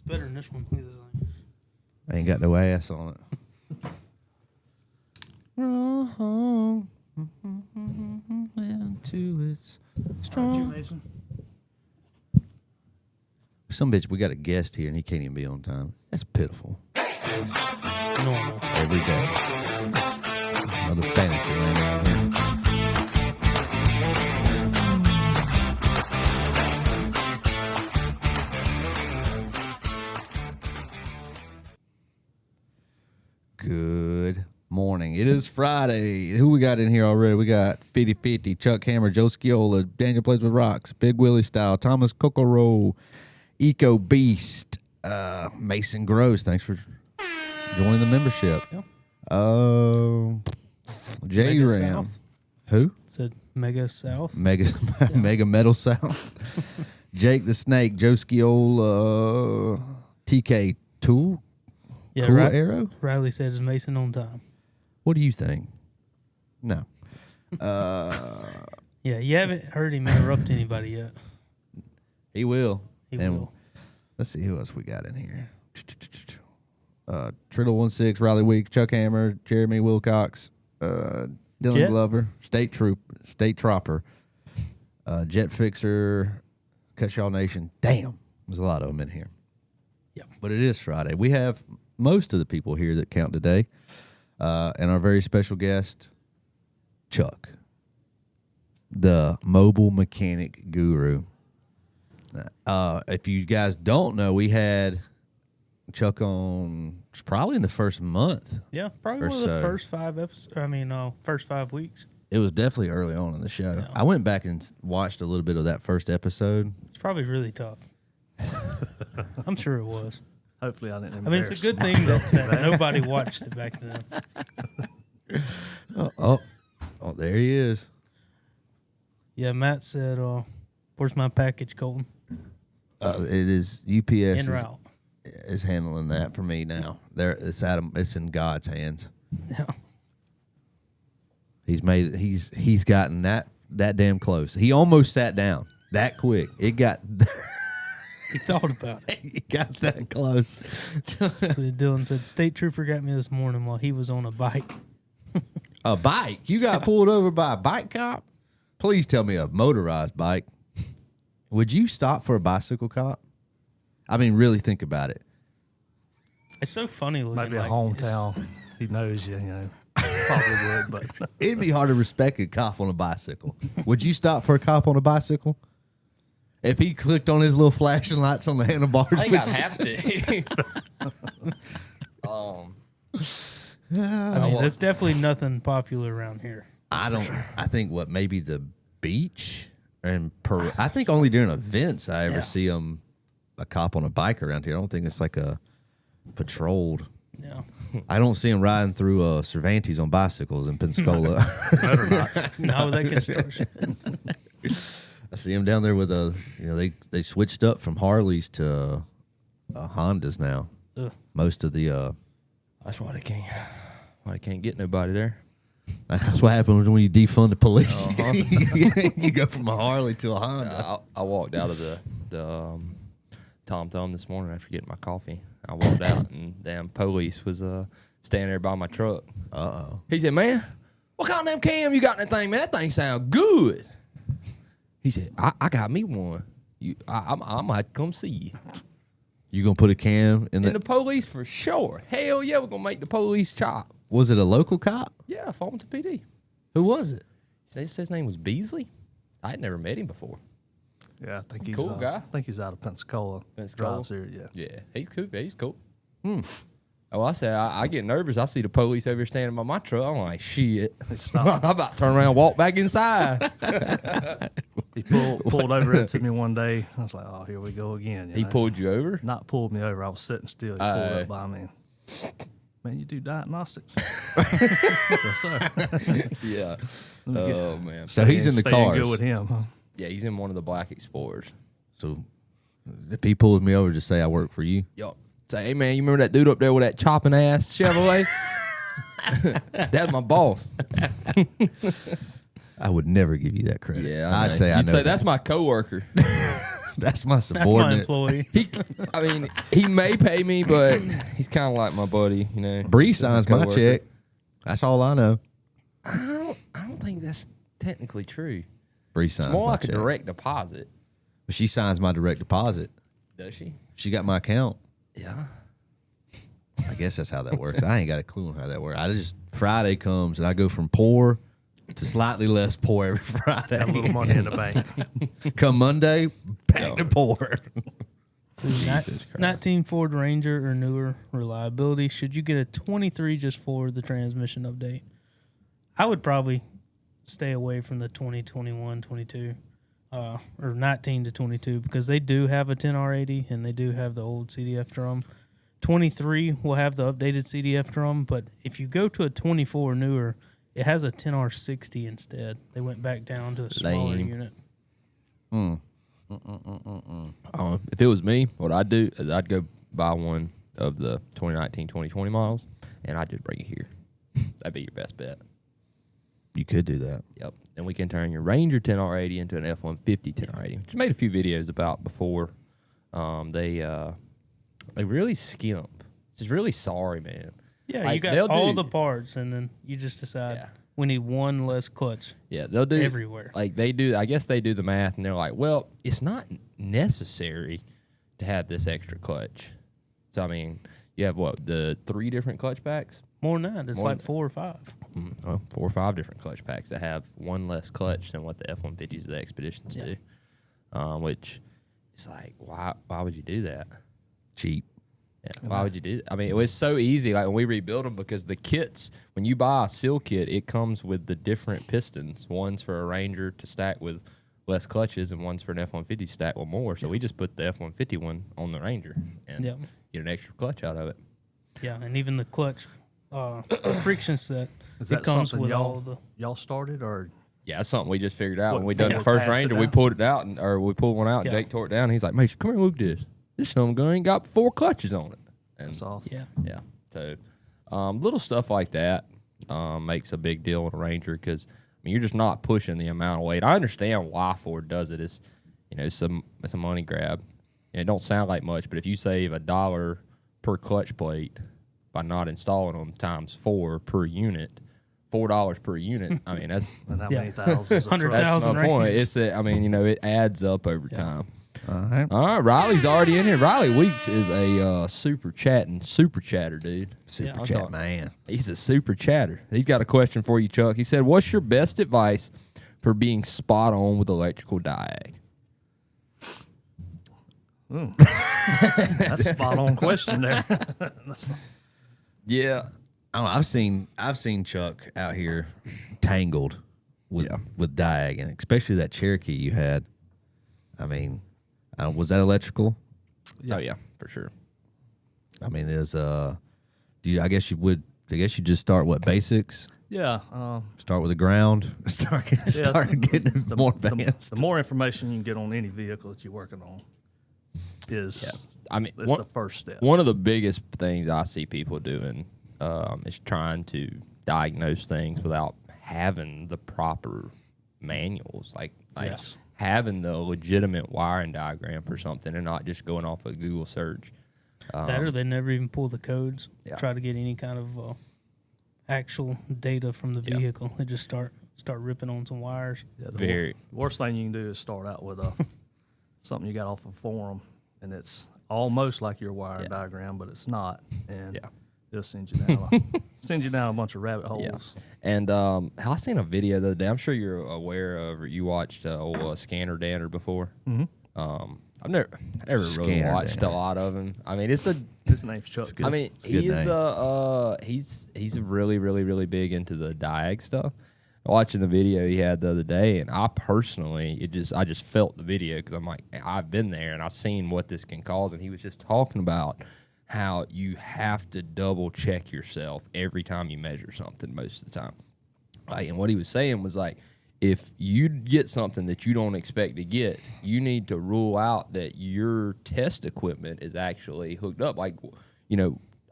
better than this one. Look at this thing. Ain't got no ass on it. Wrong into its strong. Mason? Some bitch, we got a guest here and he can't even be on time. That's pitiful. Normal. Every day. Another fantasy land out here. Good morning. It is Friday. Who we got in here already? We got 50-50, Chuck Hammer, Joe Sciola, Daniel Plays with Rocks, Big Willie Style, Thomas Kokoro, EcoBoost, Mason Gross. Thanks for joining the membership. Yep. J Mega Ram. South. Who? Said Mega South. Mega Metal South. Jake the Snake, Joe Sciola, TK Tool. Yeah, Cool Arrow? Riley said it's Mason on time. What do you think? No. Yeah, you haven't heard him interrupt anybody yet. He will. He will. Let's see who else we got in here. Triddle16, Riley Weeks, Chuck Hammer, Jeremy Wilcox, Dylan Jet? Glover, State Trooper, Jet Fixer, Cutshaw Nation. Damn, there's a lot of them in here. Yep. But it is Friday. We have most of the people here that count today, and our very special guest, Chuck, the mobile mechanic guru. If you guys don't know, we had Chuck on probably in the first month. Yeah, probably one of the first 5 episodes. First 5 weeks. It was definitely early on in the show. Yeah. I went back and watched a little bit of that first episode. It's probably really tough. I'm sure it was. Hopefully I didn't I mean, it's a good thing that nobody watched it back then. Oh, there he is. Yeah, Matt said, where's my package, Colton? It is UPS En route. is handling that for me now. It's in God's hands. Yeah. He's gotten that damn close. He almost sat down that quick. It got He thought about it. he got that close. So Dylan said, State Trooper got me this morning while he was on a bike. A bike? You got pulled over by a bike cop? Please tell me a motorized bike. Would you stop for a bicycle cop? I mean, really think about it. It's so funny looking. Might be a hometown. He knows you, Probably would, but It'd be hard to respect a cop on a bicycle. Would you stop for a cop on a bicycle? If he clicked on his little flashing lights on the handlebars? I think I'd have to. I mean, that's definitely nothing popular around here. I think maybe the beach and I think only during events I ever see a cop on a bike around here. I don't think it's like a patrolled. Yeah. I don't see him riding through Cervantes on bicycles in Pensacola. better not. No, that gets started. I see him down there with they switched up from Harleys to Hondas now. Ugh. Most of the That's why they can't get nobody there. that's what happens when you defund the police. You go from a Harley to a Honda. I walked out of the Tom Thumb this morning after getting my coffee. I walked out and damn police was standing there by my truck. Uh-oh. He said, "Man, what kind of damn cam you got in that thing, man? That thing sound good." He said, I got me one. I might come see you. You gonna put a cam in And the police for sure. Hell yeah, we're gonna make the police chop. Was it a local cop? Yeah, Fulton PD. Who was it? His name was Beasley. I had never met him before. Yeah, I think he's Cool guy. I think he's out of Pensacola. Pensacola? Drives here, yeah. Yeah, he's cool. Yeah, he's cool. Oh, I said, I get nervous. I see the police over here standing by my truck. I'm like, shit. I'm about to turn around and walk back inside. He pulled over into me one day. I was like, oh, here we go again. He pulled you over? Not pulled me over. I was sitting still. He pulled up by me. Man, you do diagnostics? Yes, sir. Yeah. Oh, man. So he's in the Staying cars. good with him, huh? Yeah, he's in one of the black Explorers. So if he pulls me over, just say I work for you. Yo, say, hey, man, you remember that dude up there with that chopping ass Chevrolet? That's my boss. I would never give you that credit. Yeah, I'd say I know You'd say that. that's my coworker. That's my That's my subordinate. employee. I mean, he may pay me, but he's kind of like my buddy, you know. Bree Just a signs my coworker. check. That's all I know. I don't think that's technically true. Bree It's signs more my like a check. direct deposit. But she signs my direct deposit. Does she? She got my account. Yeah. I guess that's how that works. I ain't got a clue on how that works. I just Friday comes and I go from poor to slightly less poor every Friday. Got a little money in the bank. Come Monday, back to poor. So 19 Ford Ranger or newer reliability. Should you get a 23 just for the transmission update? I would probably stay away from the 2021, 22, or 19 to 22 because they do have a 10R80 and they do have the old CDF drum. 23 will have the updated CDF drum, but if you go to a 24 newer, it has a 10R60 instead. They went back down to a smaller Lame. unit. If it was me, what I'd do is I'd go buy one of the 2019, 2020 models, and I'd just bring it here. That'd be your best bet. You could do that. Yep. And we can turn your Ranger 10R80 into an F-150 10R80, which I made a few videos about before. They really skimp. Just really sorry, man. Yeah, you Like, got they'll all do- the parts, and then you just decide Yeah. we need one less clutch. Yeah, they'll do Everywhere. Like they do. I guess they do the math, and they're like, well, it's not necessary to have this extra clutch. So I mean, you have what, the 3 different clutch packs? More than that, it's More like than- 4 or 5. Well, 4 or 5 different clutch packs that have one less clutch than what the F-150s or the Expeditions do. Which is like, why would you do that? Cheap. Yeah, why would you do that? I mean, it was so easy. Like when we rebuild them, because the kits, when you buy a seal kit, it comes with the different pistons. One's for a Ranger to stack with less clutches, and one's for an F-150 stack with more. So we just put the F-150 one on the Ranger and get an extra clutch out of it. Yeah, and even the clutch friction set, Is it that comes something with all the. y'all started, or Yeah, that's something we just figured out when we What, done the first passed it Ranger. We down? pulled it out, or we pulled one out. And Yeah. Jake tore it down. He's like, "Mason, come here, look at this. This some gun ain't got 4 clutches on it." And that's awesome? Yeah. yeah, so little stuff like that makes a big deal in a Ranger because I mean you're just not pushing the amount of weight. I understand why Ford does it. It's it's a money grab. And it don't sound like much, but if you save $1 per clutch plate by not installing them times 4 per unit, $4 per unit. I mean that's And how Yeah. many thousands? 100,000 my point. Rangers. It's I mean it adds up over time. All right. All right, Riley's already in here. Riley Weeks is a super chatter dude. Super I'm chat, talking- man. He's a super chatter. He's got a question for you, Chuck. He said, "What's your best advice for being spot on with electrical diag?" That's a spot on question there. Yeah, I don't know. I've seen Chuck out here tangled with diag, and especially that Cherokee you had. I mean, was that electrical? oh yeah, for sure. I mean, I guess you just start what basics. Yeah. Start with the ground. Start getting more advanced. The more information you can get on any vehicle that you're working on is I mean, is the first step. one of the biggest things I see people doing is trying to diagnose things without having the proper manuals, like Yes. having the legitimate wiring diagram for something and not just going off a Google search. That or they never even pull the codes, Yeah. try to get any kind of actual data from the vehicle. They just start ripping on some wires. Yeah, Very. worst thing you can do is start out with something you got off a forum, and it's almost like your wire diagram, but it's not. And it'll send you down a bunch of rabbit holes. And I seen a video the other day. I'm sure you're aware of, or you watched Scanner Danner before. Mm-hmm. I never really Scanner watched Danner. a lot of him. I mean, his name's Chuck. I mean, a good he's really, really, really big into the diag stuff. Watching the video he had the other day, and I personally, I just felt the video because I'm like, I've been there and I've seen what this can cause. And he was just talking about how you have to double check yourself every time you measure something most of the time. Like, and what he was saying was like, if you get something that you don't expect to get, you need to rule out that your test equipment is actually hooked up. Like,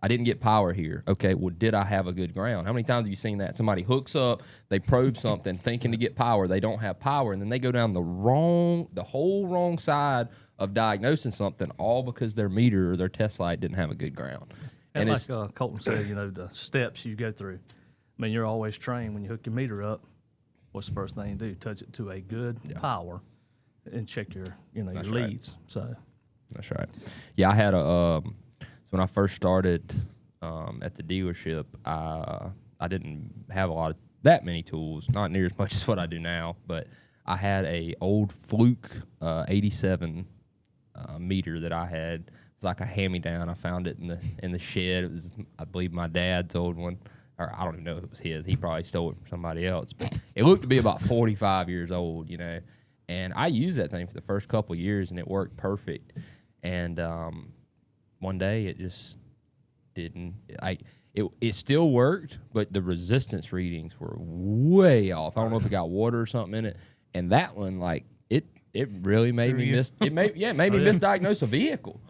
I didn't get power here. Okay, well, did I have a good ground? How many times have you seen that? Somebody hooks up, they probe something thinking to get power, they don't have power, and then they go down the whole wrong side of diagnosing something, all because their meter or their test light didn't have a good ground. And like Colton said, the steps you go through. I mean, you're always trained when you hook your meter up. What's the first thing you do? Touch it to a good power, and check your your leads. So that's right. Yeah, I had so when I first started at the dealership, I didn't have that many tools, not near as much as what I do now, but I had a old Fluke 87 meter that I had. It was like a hand-me-down. I found it in the shed. It was, I believe, my dad's old one. Or I don't even know if it was his. He probably stole it from somebody else. But it looked to be about 45 years old, And I used that thing for the first couple of years, and it worked perfect. And one day it just didn't. It still worked, but the resistance readings were way off. I don't know if it got water or something in it. And that one, it really made me me misdiagnose a vehicle.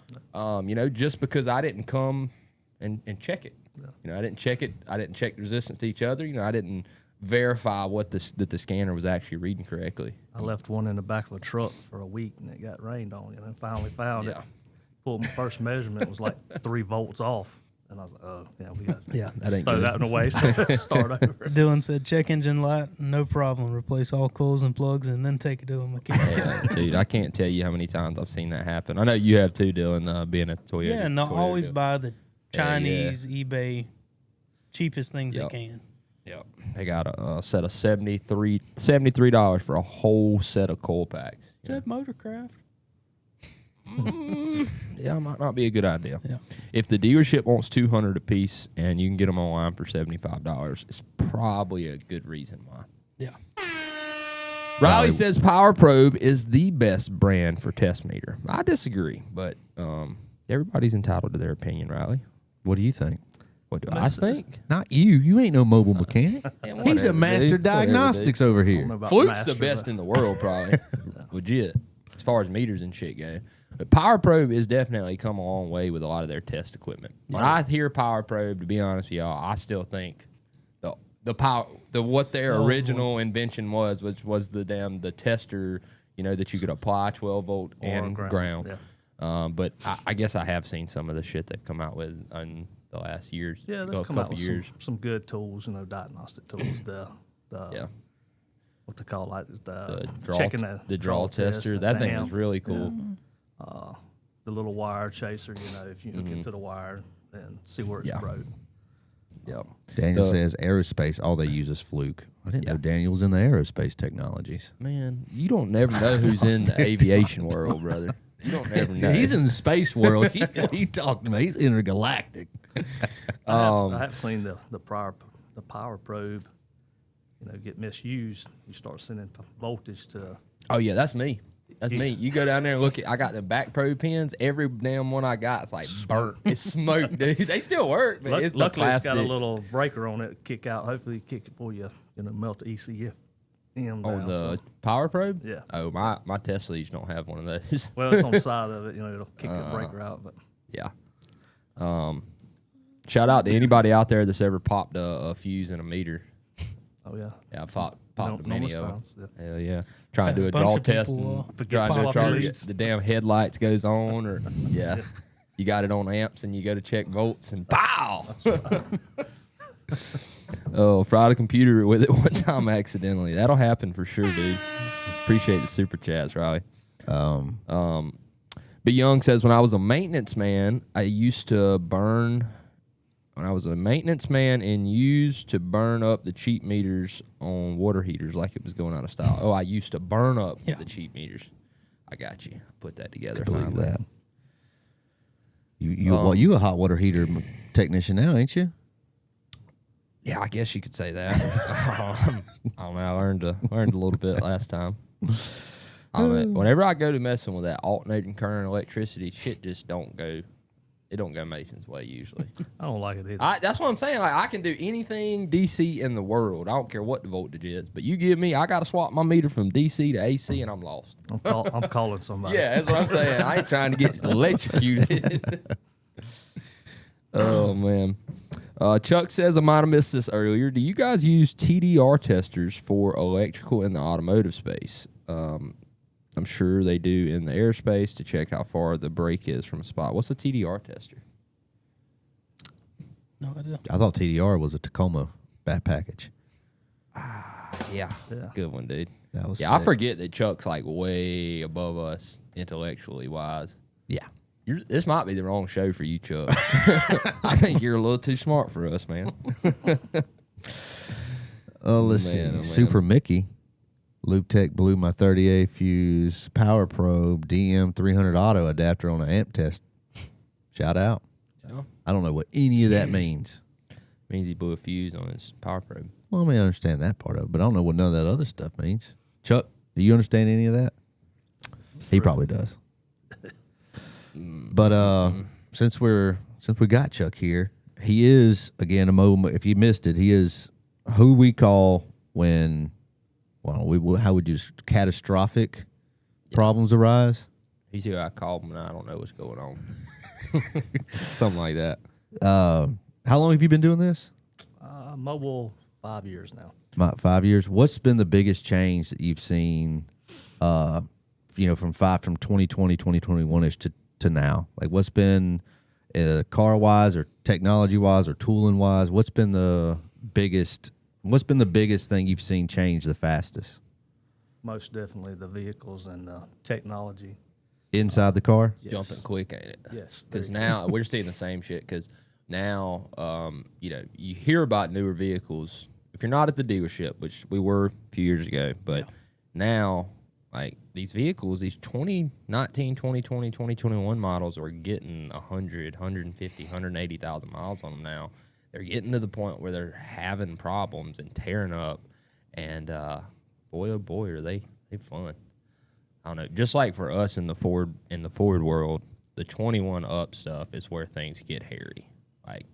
Just because I didn't come and check it. I didn't check it. I didn't check the resistance to each other. I didn't verify that the scanner was actually reading correctly. I left one in the back of a truck for a week, and it got rained on. And finally found it. Pulled my first measurement, was like 3 volts off. And I was like, oh, yeah, we got that ain't throw good. that in the waste. Start over. Dylan said, check engine light, no problem. Replace all coils and plugs, and then take it to a mechanic. Yeah, dude, I can't tell you how many times I've seen that happen. I know you have too, Dylan, being a Toyota. Yeah, and they'll always buy the Chinese Yeah. eBay cheapest things they can. Yep. They got a set of $73 for a whole set of coil packs. Is that Motorcraft? Yeah, might not be a good idea. Yeah. If the dealership wants $200 a piece and you can get them online for $75, it's probably a good reason why. Yeah. Riley says Power Probe is the best brand for test meter. I disagree, but everybody's entitled to their opinion, Riley. What do you think? What do I think? Not you. You ain't no mobile mechanic. Yeah, He's a whatever, master dude. diagnostics over here. Fluke's the best in the world, probably. Legit, as far as meters and shit go. But Power Probe is definitely come a long way with a lot of their test equipment. When I hear Power Probe, to be honest with y'all, I still think what their original invention was, which was the tester, that you could apply 12 volt and ground. Yeah. But I guess I have seen some of the shit they've come out with in the last years. Yeah, they've come out with some good tools, diagnostic tools. What they call checking the draw tester. That thing is really cool. Yeah. The little wire chaser, if you hook into the wire and see where it's broke. Yep. Daniel says aerospace, all they use is Fluke. I didn't know Daniel was in the aerospace technologies. Man, you don't never know who's in the aviation world, brother. You don't never know. He's in the space world. He talked to me. He's intergalactic. I have seen the power probe, get misused. You start sending voltage to. Oh yeah, that's me. That's me. You go down there and look at. I got the back probe pins. Every damn one I got, it's like burnt. It's smoked, dude. They still work, but luckily it's got a little breaker on it. Kick out. Hopefully, kick it for you. Melt the ECF. On the power probe? Yeah. Oh, my Teslas don't have one of those. Well, it's on the side of it. It'll kick the breaker out. But yeah. Shout out to anybody out there that's ever popped a fuse in a meter. Oh yeah. Yeah, I popped a mini of them. Yeah. Hell yeah. Trying to do a draw test and trying to get the damn headlights goes on or you got it on amps and you go to check volts and pow. Oh, fried a computer with it one time accidentally. That'll happen for sure, dude. Appreciate the super chats, Riley. But Young says, when I was a maintenance man, I used to burn and used to burn up the cheap meters on water heaters like it was going out of style. Oh, I used to burn up the cheap meters. I got you. Put that together. Believe that. You a hot water heater technician now, ain't you? Yeah, I guess you could say that. I don't know. I learned a little bit last time. Whenever I go to messing with that alternating current electricity, shit just don't go. It don't go Mason's way usually. I don't like it either. That's what I'm saying. Like I can do anything DC in the world. I don't care what the voltage is. But you give me, I got to swap my meter from DC to AC, and I'm lost. I'm calling somebody. Yeah, that's what I'm saying. I ain't trying to get electrocuted. Oh man. Chuck says I might have missed this earlier. Do you guys use TDR testers for electrical in the automotive space? I'm sure they do in the airspace to check how far the brake is from a spot. What's a TDR tester? No idea. I thought TDR was a Tacoma bat package. Yeah. Good one, dude. That was I sick. forget that Chuck's like way above us intellectually wise. Yeah. This might be the wrong show for you, Chuck. I think you're a little too smart for us, man. Let's see. Super Mickey. Loop Tech blew my 30A fuse power probe DM 300 auto adapter on an amp test. Shout out. Yeah. I don't know what any of that means. Means he blew a fuse on his power probe. Well, I mean, I understand that part of it, but I don't know what none of that other stuff means. Chuck, do you understand any of that? He probably does. But since we got Chuck here, he is again a moment. If you missed it, he is who we call when, how would you catastrophic problems arise. He's who I call him when I don't know what's going on. Something like that. How long have you been doing this? Mobile 5 years now. About 5 years. What's been the biggest change that you've seen? From 2020, 2021ish to now. Like, what's been car wise or technology wise or tooling wise? What's been the biggest thing you've seen change the fastest? Most definitely the vehicles and the technology. Inside the car? Yes. Jumping quick, ain't it? Yes. Because now we're seeing the same shit. Because now, you hear about newer vehicles. If you're not at the dealership, which we were a few years ago, but now, like, these vehicles, these 2019, 2020, 2021 models are getting 100, 150, 180,000 miles on them now. They're getting to the point where they're having problems and tearing up. And boy, oh boy, are they fun. I don't know. Just like for us in the Ford world, the 21 up stuff is where things get hairy. Like,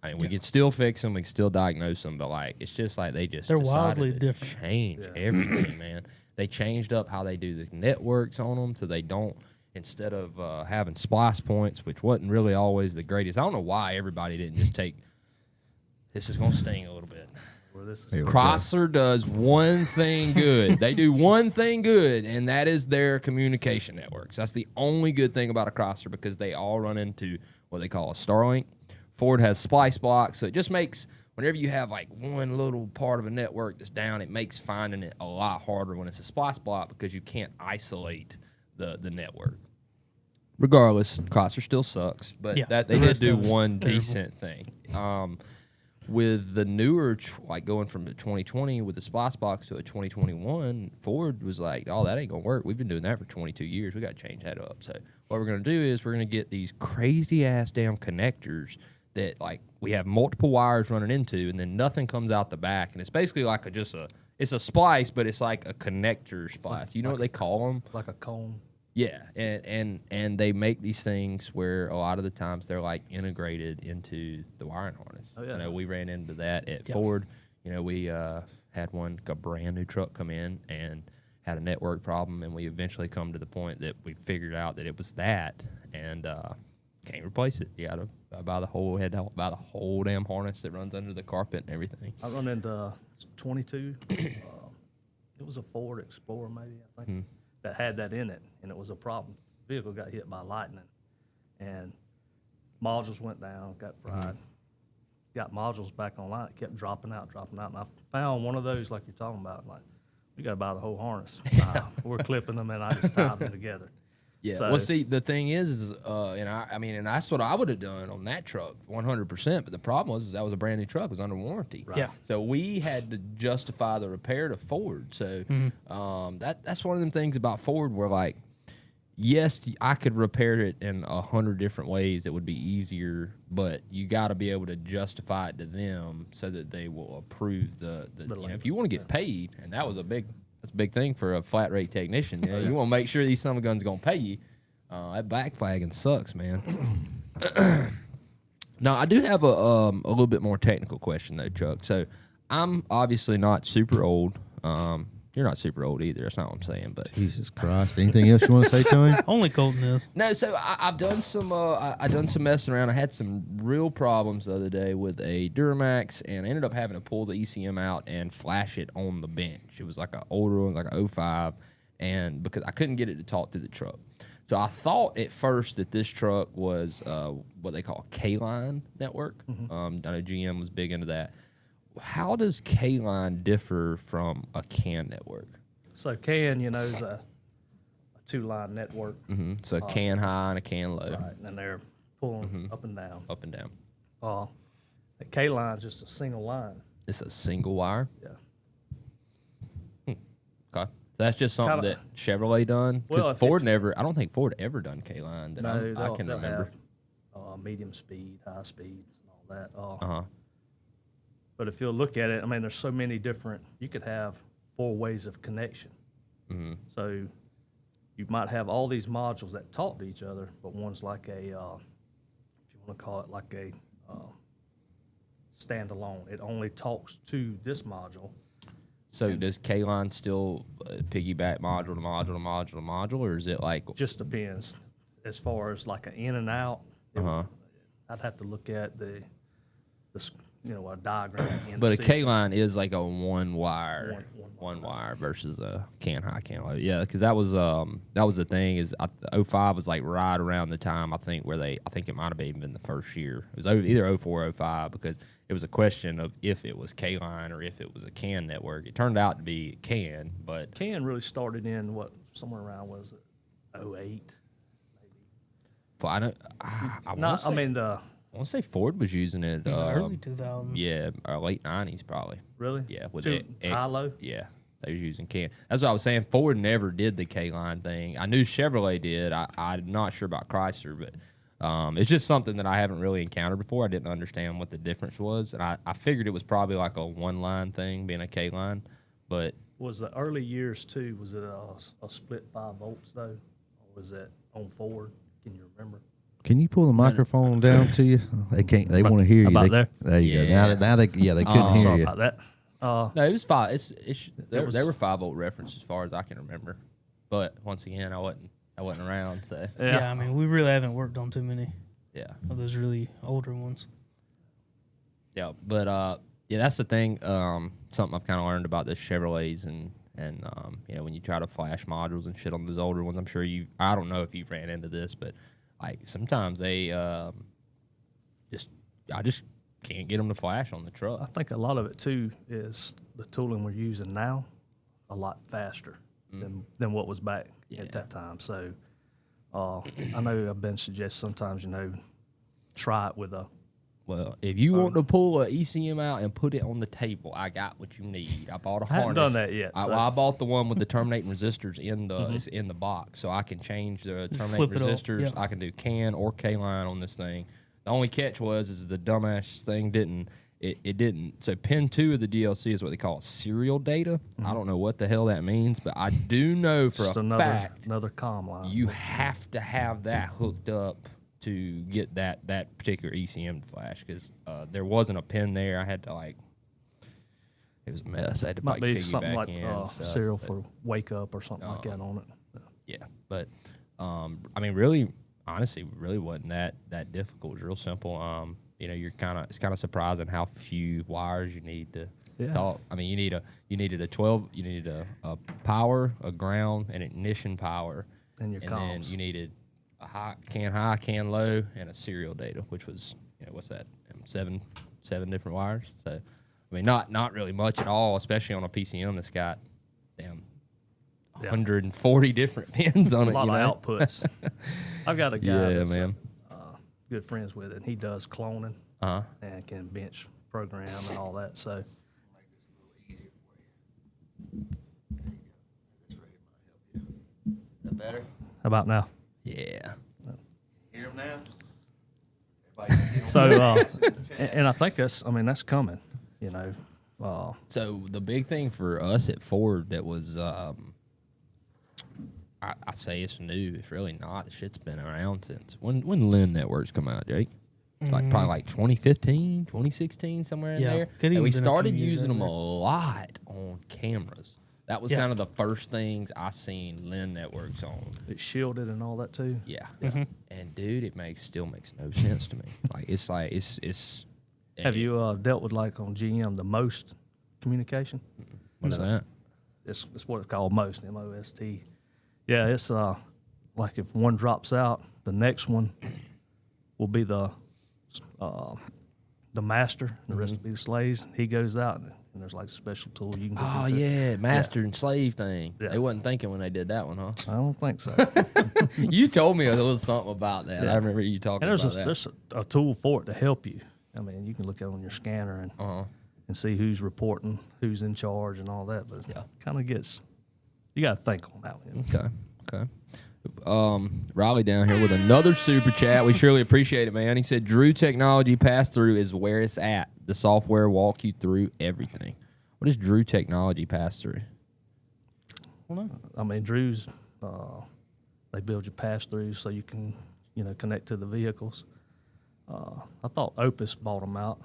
I mean, we can still fix them, we can still diagnose them, but like, it's just like they're wildly to different. Change everything, man. They changed up how they do the networks on them, so they don't. Instead of having splice points, which wasn't really always the greatest. I don't know why everybody didn't just take. This is gonna sting a little bit. Chrysler does one thing good. They do one thing good, and that is their communication networks. That's the only good thing about a Chrysler, because they all run into what they call a Starlink. Ford has splice blocks, so it just makes, whenever you have like one little part of a network that's down, it makes finding it a lot harder when it's a splice block, because you can't isolate the network. Regardless, Chrysler still sucks, but they did do one decent thing. With the newer, like going from the 2020 with the splice box to a 2021, Ford was like, oh, that ain't going to work. We've been doing that for 22 years. We got to change that up. So what we're going to do is we're going to get these crazy-ass damn connectors that, like, we have multiple wires running into, and then nothing comes out the back. And it's basically like it's a splice, but it's like a connector splice. You know what they call them? Like a cone. Yeah, and they make these things where a lot of the times they're like integrated into the wiring harness. Oh, yeah. We ran into that at Ford. We had a brand new truck come in and had a network problem, and we eventually come to the point that we figured out that it was that, and can't replace it. You gotta buy the whole damn harness that runs under the carpet and everything. I run into 22. It was a Ford Explorer, maybe, I think. That had that in it, and it was a problem. The vehicle got hit by lightning, and modules went down, got fried. Got modules back online. It kept dropping out. And I found one of those like you're talking about. Like, we got to buy the whole harness. We're clipping them, and I just tied them together. Yeah. So, well, see, the thing is and that's what I would have done on that truck, 100%. But the problem was that was a brand new truck. It was under warranty. Right. Yeah. So we had to justify the repair to Ford. So that's one of them things about Ford where, like, yes, I could repair it in 100 different ways that would be easier, but you got to be able to justify it to them so that they will approve the if you want to get paid, and that's a big thing for a flat rate technician. You want to make sure these son of guns going to pay you. That back flagging sucks, man. Now, I do have a little bit more technical question, though, Chuck. So I'm obviously not super old. You're not super old either. That's not what I'm saying. But Jesus Christ. Anything else you want to say to him? Only Colton is. no, so I've done some. I done some messing around. I had some real problems the other day with a Duramax, and I ended up having to pull the ECM out and flash it on the bench. It was like an older one, like an 05, and because I couldn't get it to talk to the truck. So I thought at first that this truck was what they call Kline network. I know GM was big into that. How does Kline differ from a CAN network? So CAN, is a two-line network. So a CAN high and a CAN low. Right, and they're pulling up and down. Up and down. The K-line's just a single line. It's a single wire? Yeah. Okay. That's just something Kinda, that Chevrolet done? Because well, Ford never, I don't think Ford ever done K-line that I can remember. Have, medium speed, high speeds, and all that. But if you'll look at it, I mean, there's so many different, you could have 4 ways of connection. So you might have all these modules that talk to each other, but one's like a, if you want to call it like a standalone. It only talks to this module. So does K-Line still piggyback module to module to module to module, or is it like? Just depends. As far as like an in and out, I'd have to look at the a diagram. But a K-Line is like a one wire versus a CAN high, CAN low. Yeah, because that was the thing is 05 was like right around the time I think it might have even been the first year. It was either 04 or 05 because it was a question of if it was K-Line or if it was a CAN network. It turned out to be CAN, but CAN really started in somewhere around 08. I want to say Ford was using it. Early 2000s. Yeah, late 90s probably. Really? Yeah. With high-low? Yeah, they was using CAN. That's what I was saying. Ford never did the K-Line thing. I knew Chevrolet did. I'm not sure about Chrysler, but it's just something that I haven't really encountered before. I didn't understand what the difference was, and I figured it was probably like a one-line thing, being a K-Line. But was the early years, too, was it a split 5 volts, though? Or was that on Ford? Can you remember? Can you pull the microphone down to you? They can't. They want to hear you. About there? There you go. Now they couldn't hear Sorry you. about that. no, it was 5. They were 5 volt reference as far as I can remember. But once again, I wasn't around. So Yeah, I mean, we really haven't worked on too many of those really older ones. Yeah, but that's the thing. Something I've kind of learned about the Chevrolets and when you try to flash modules and shit on those older ones, I'm sure I don't know if you've ran into this, but like sometimes they I just can't get them to flash on the truck. I think a lot of it too is the tooling we're using now a lot faster than what was back at that time. So I know I've been suggested sometimes, try it with a. Well, if you want to pull an ECM out and put it on the table, I got what you need. I bought a harness. I haven't done that yet. I bought the one with the terminating resistors it's in the box, so I can change the terminating resistors. Yep. I can do CAN or K-line on this thing. The only catch is the dumbass thing didn't. It didn't. So pin 2 of the DLC is what they call serial data. I don't know what the hell that means, but I do know for just a fact another comm line. You have to have that hooked up to get that particular ECM to flash because there wasn't a pin there. I had to it was a mess. I had to might be piggyback something like serial but, for wake up or something like that on it. Yeah, but I mean, really, honestly, really wasn't that difficult. It was real simple. It's kind of surprising how few wires you need to talk. I mean, you needed a 12, you needed a power, a ground, an ignition power, and comms. Then you needed a high, can low, and a serial data, which was what's that? 7 different wires. So I mean, not really much at all, especially on a PCM that's got 140 different pins on it. A lot of outputs. I've got a guy that's good friends with it, and he does cloning and can bench program and all that. So. That better? How about now? Yeah. Hear him now? So, and I think that's coming, So the big thing for us at Ford that was, I say it's new. It's really not. The shit's been around since when Lynn Networks come out, Jake? Probably like 2015, 2016, somewhere in there. And we started using them a lot on cameras. That was kind of the first things I seen Lin Networks on. It's shielded and all that too. Yeah. And dude, it still makes no sense to me. It's. Have you dealt with like on GM the most communication? What's that? It's what it's called, most, MOST. Yeah, it's like if one drops out, the next one will be the master. The rest will be the slaves. He goes out, and there's like a special tool you can. Oh yeah, master and slave thing. Yeah. They wasn't thinking when they did that one, huh? I don't think so. You told me a little something about that. I remember you talking about that. There's a tool for it to help you. I mean, you can look at it on your scanner and see who's reporting, who's in charge, and all that. But kind of gets, you got to think on that one. Okay. Riley down here with another super chat. We surely appreciate it, man. He said, Drew Technology Pass-Through is where it's at. The software walk you through everything. What is Drew Technology Pass-Through? I mean, Drew's, they build your pass-throughs so you can, connect to the vehicles. I thought Opus bought them out.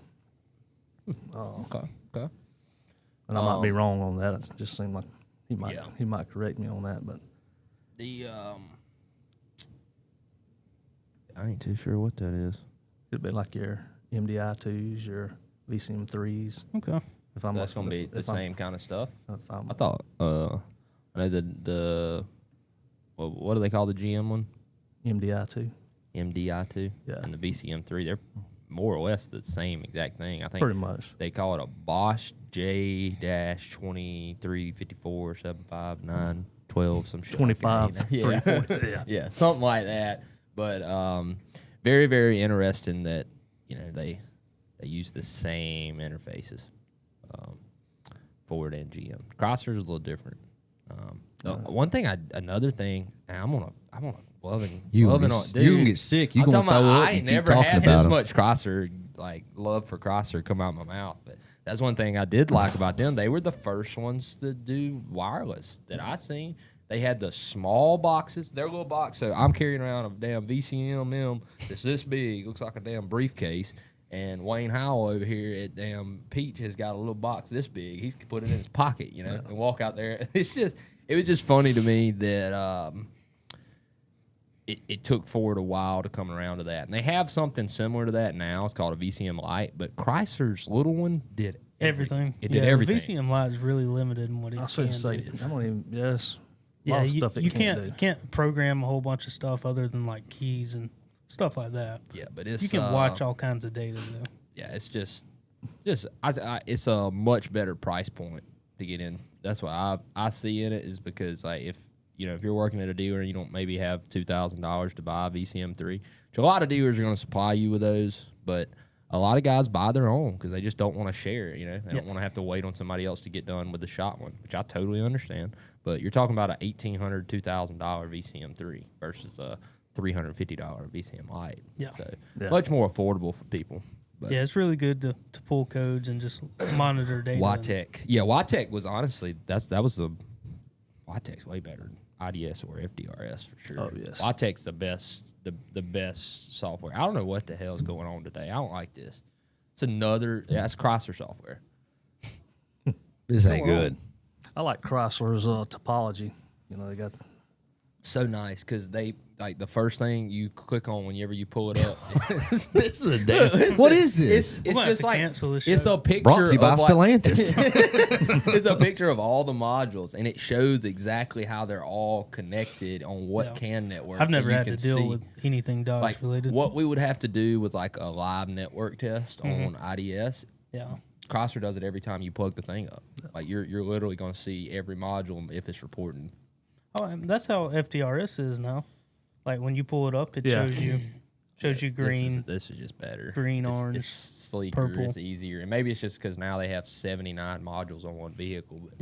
Okay. And I might be wrong on that. It just seemed like he might correct me on that, but I ain't too sure what that is. it'd be like your MDI 2s, your VCM 3s. Okay. That's gonna be the same kind of stuff. I thought I know what do they call the GM one? MDI 2. MDI2. Yeah. And the VCM3, they're more or less the same exact thing. I think Pretty much. they call it a Bosch J-2354759112, some shit. 25. Like that. Yeah. Yeah, something like that. But very, very interesting that they use the same interfaces, Ford and GM. Chrysler's a little different. Another thing, and I'm gonna loving on, dude. You can get sick. You gonna throw up. I ain't never had this much Chrysler love for Chrysler come out of my mouth, but that's one thing I did like about them. They were the first ones to do wireless that I seen. They had the small boxes, their little box. So I'm carrying around a damn VCM that's this big, looks like a damn briefcase. And Wayne Howell over here at damn Peach has got a little box this big. He's put it in his pocket, and walk out there. It was just funny to me that it took Ford a while to come around to that. And they have something similar to that now. It's called a VCM Lite, but Chrysler's little one did everything. It did everything. The VCM Lite is really limited in what it can do. I don't even, yes. Yeah, you can't program a whole bunch of stuff other than like keys and stuff like that. Yeah, but you can watch all kinds of data though. Yeah, it's it's a much better price point to get in. That's what I see in it, is because like if you're working at a dealer and you don't maybe have $2,000 to buy a VCM3, which a lot of dealers are going to supply you with those, but a lot of guys buy their own because they just don't want to share it. They don't want to have to wait on somebody else to get done with the shot one, which I totally understand. But you're talking about a $1,800, $2,000 VCM3 versus a $350 VCM Lite. Yeah. So much more affordable for people. But yeah, it's really good to pull codes and just monitor data. YTech. Yeah, YTech was honestly, YTech's way better than IDS or FDRS for sure. Oh, yes. YTech's the best software. I don't know what the hell's going on today. I don't like this. It's it's Chrysler software. This ain't good. I like Chrysler's topology. They got so nice because they the first thing you click on whenever you pull it up. This is a damn. What is this? It's just like it's a picture brought to you by of Stellantis. It's a picture of all the modules, and it shows exactly how they're all connected on what CAN network. I've never had to deal with anything Dodge related. What we would have to do with like a live network test on IDS. Yeah. Chrysler does it every time you plug the thing up. Like you're literally going to see every module if it's reporting. Oh, and that's how FDRS is now. Like when you pull it up, it shows you green. This is just better. Green, orange, it's sleeker, purple. It's easier, and maybe it's just because now they have 79 modules on one vehicle. But,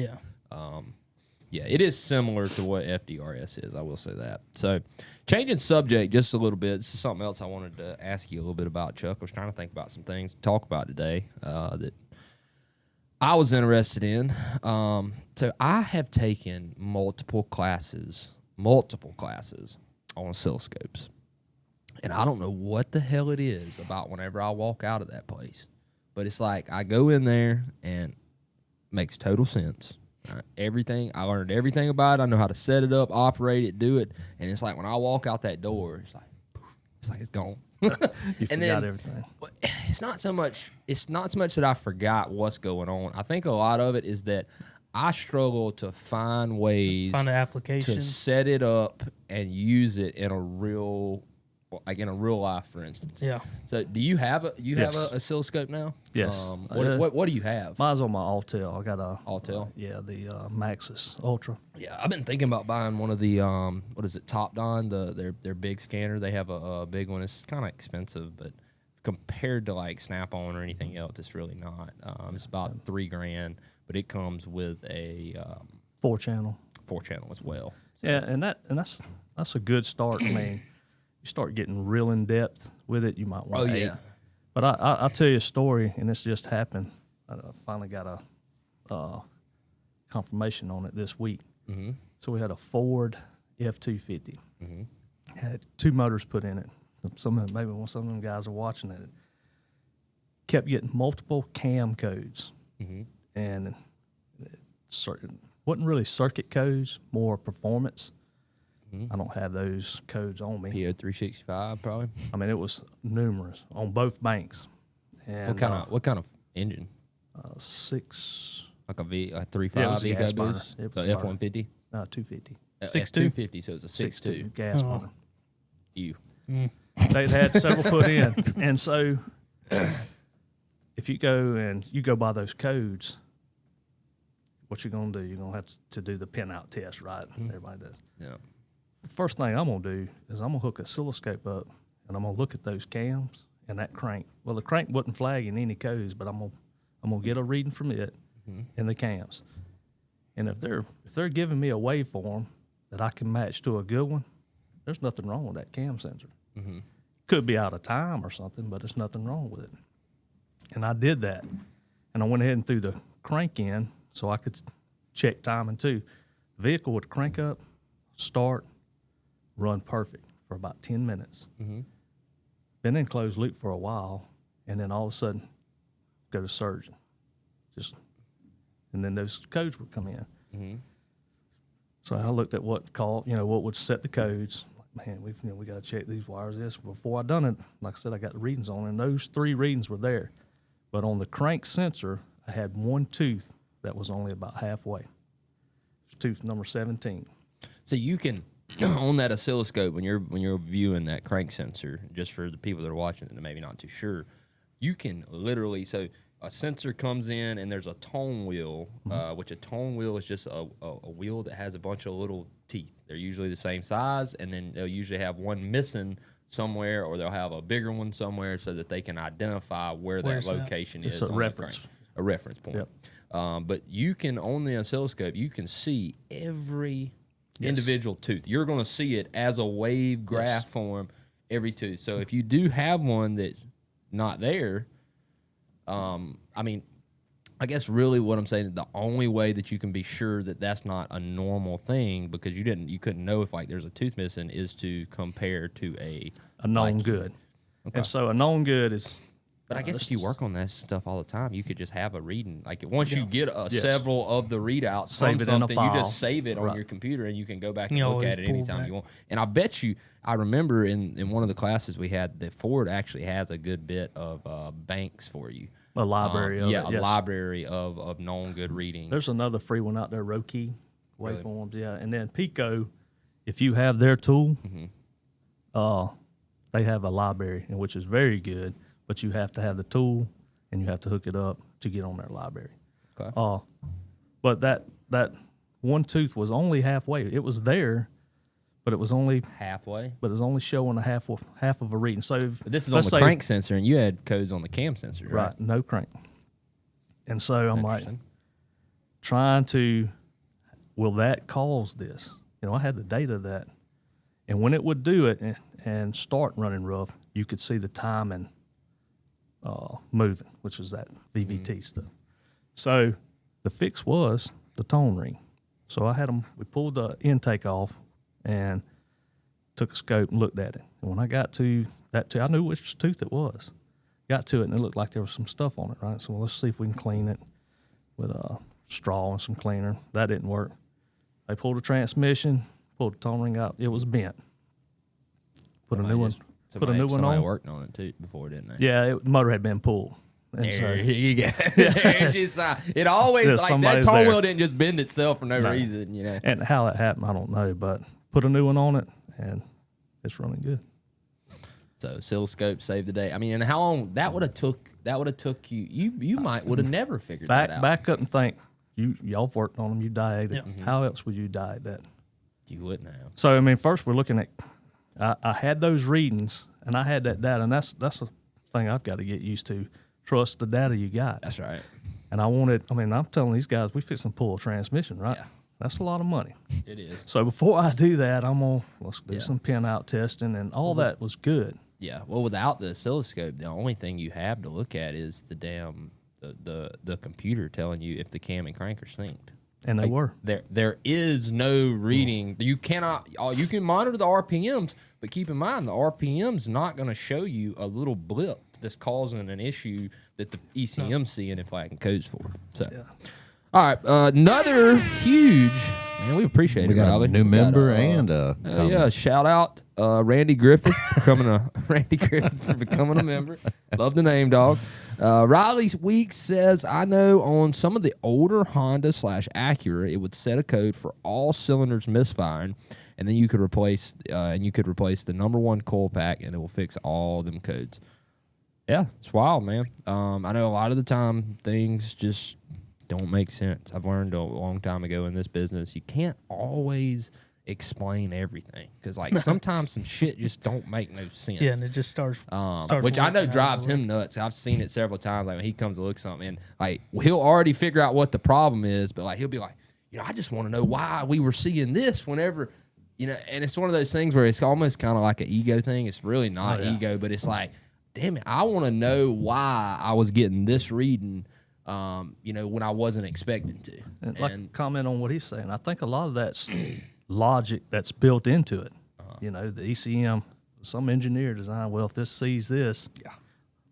it is similar to what FDRS is. I will say that. So, changing subject just a little bit. This is something else I wanted to ask you a little bit about, Chuck. I was trying to think about some things to talk about today that I was interested in. So I have taken multiple classes on oscilloscopes. And I don't know what the hell it is about whenever I walk out of that place. But it's like I go in there and it makes total sense. Everything. I learned everything about it. I know how to set it up, operate it, do it. And it's like when I walk out that door, it's like, poof, it's gone. You and forgot then, everything. It's not so much that I forgot what's going on. I think a lot of it is that I struggle to find ways Find an application. to set it up and use it in a real life, for instance. Yeah. So do you have a Yes. oscilloscope now? Yes. What do you have? Mine's on my Altel. I got a Altel? the Maxis Ultra. Yeah, I've been thinking about buying one of the what is it, Top Don, their big scanner. They have a big one. It's kind of expensive, but compared to like Snap-on or anything else, it's really not. It's about $3,000, but it comes with a 4-channel. 4-channel as well. Yeah, and that's a good start. I mean, you start getting real in depth with it, you might want 8. But I'll tell you a story, and this just happened. I finally got a confirmation on it this week. Mm-hmm. So we had a Ford F-250. Mm-hmm. Had 2 motors put in it. Some of them guys are watching it. Kept getting multiple cam codes, Mm-hmm. and wasn't really circuit codes, more performance. Mm-hmm. I don't have those codes on me. PO365 probably. I mean, it was numerous on both banks. And What kind of engine? 6 Like a 3.5 Yeah, it was a gas burner. EcoBoost? It So was burner. F-150? 250. 6.2? 250, so it's a 6.2. gas Oh. burner. You. They'd had several put in, and so if you go by those codes, what you're gonna do? You're gonna have to do the pinout test, right? Everybody does. Yeah. The first thing I'm gonna do is I'm gonna hook an oscilloscope up, and I'm gonna look at those cams and that crank. Well, the crank wasn't flagging any codes, but I'm gonna get a reading from it and the cams. And if they're giving me a waveform that I can match to a good one, there's nothing wrong with that cam sensor. Mm-hmm. Could be out of time or something, but there's nothing wrong with it. And I did that, and I went ahead and threw the crank in so I could check timing too. The vehicle would crank up, start, run perfect for about 10 minutes. Mm-hmm. Been in closed loop for a while, and then all of a sudden, go to surgeon. And then those codes would come in. Mm-hmm. So I looked at what would set the codes. Like, man, we got to check these wires. This before I done it, like I said, I got the readings on, and those 3 readings were there. But on the crank sensor, I had one tooth that was only about halfway. Tooth number 17. So you can on that oscilloscope when you're viewing that crank sensor, just for the people that are watching that are maybe not too sure, you can literally a sensor comes in and there's a tone wheel, which a tone wheel is just a wheel that has a bunch of little teeth. They're usually the same size, and then they'll usually have one missing somewhere, or they'll have a bigger one somewhere so that they can identify where that location is. It's a reference. A reference point. Yep. But you can, on the oscilloscope, you can see every individual tooth. You're going to see it as a wave graph form, every tooth. So if you do have one that's not there, I mean, I guess really what I'm saying is the only way that you can be sure that that's not a normal thing, because you couldn't know if like there's a tooth missing, is to compare to a known good. Okay. And so a known good is. But I guess if you work on that stuff all the time, you could just have a reading. Like once you get several of the readouts from something, you just save it on your computer, and you can go back and look at it anytime you want. And I bet you, I remember in one of the classes we had that Ford actually has a good bit of banks for you. A library of it, a library of known good readings. There's another free one out there, Roki waveforms, and then Pico, if you have their tool, they have a library, which is very good, but you have to have the tool and you have to hook it up to get on their library. Okay. But that one tooth was only halfway. It was there, but it was only halfway. But it was only showing a half of a reading. So but this is on the crank sensor, and you had codes on the cam sensor, right? Right, no crank. And so I'm like, will that cause this? I had the data of that, and when it would do it and start running rough, you could see the timing moving, which is that VVT stuff. So the fix was the tone ring. So we pulled the intake off and took a scope and looked at it. And when I got to that tooth, I knew which tooth it was. Got to it, and it looked like there was some stuff on it, right? So let's see if we can clean it with straw and some cleaner. That didn't work. They pulled the transmission, pulled the tone ring out. It was bent. Put a new one. Put a new one on. Worked on it too before, didn't they? Yeah, the motor had been pulled. And there you go. There's your sign. It always like that tone wheel didn't just bend itself for no reason, you know. And how that happened, I don't know. But put a new one on it, and it's running good. So oscilloscope saved the day. I mean, and how long that would have took? That would have took you. You might would have never figured that out. Back up and think. Y'all worked on them. You died it. Mm-hmm. How else would you die that? You wouldn't have. So I mean, first we're looking at. I had those readings, and I had that data, and that's the thing I've got to get used to. Trust the data you got. That's right. And I'm telling these guys, we fix and pull a transmission, right? Yeah. That's a lot of money. It is. So before I do that, let's do some pin out testing, and all that was good. Yeah. Well, without the oscilloscope, the only thing you have to look at is the damn the computer telling you if the cam and crank are synced. And they were. There is no reading. You cannot. You can monitor the RPMs, but keep in mind the RPM's not going to show you a little blip that's causing an issue that the ECM's seeing if I can codes for. So, all right, another huge. Man, we appreciate it. We got Riley. a new member shout out Randy Griffith for becoming a member. Love the name, dog. Riley's Week says, I know on some of the older Honda / Acura, it would set a code for all cylinders misfiring, and then you could replace the number 1 coil pack, and it will fix all them codes. Yeah, it's wild, man. I know a lot of the time things just don't make sense. I've learned a long time ago in this business, you can't always explain everything because like sometimes some shit just don't make no sense. Yeah, and it just starts which I know drives him nuts. I've seen it several times. Like when he comes to look something, and like he'll already figure out what the problem is, but like he'll be like, I just want to know why we were seeing this whenever, and it's one of those things where it's almost kind of like an ego thing. It's really not ego, but it's like, damn it, I want to know why I was getting this reading, when I wasn't expecting to. And comment on what he's saying. I think a lot of that's logic that's built into it. The ECM, some engineer designed, well, if this sees this,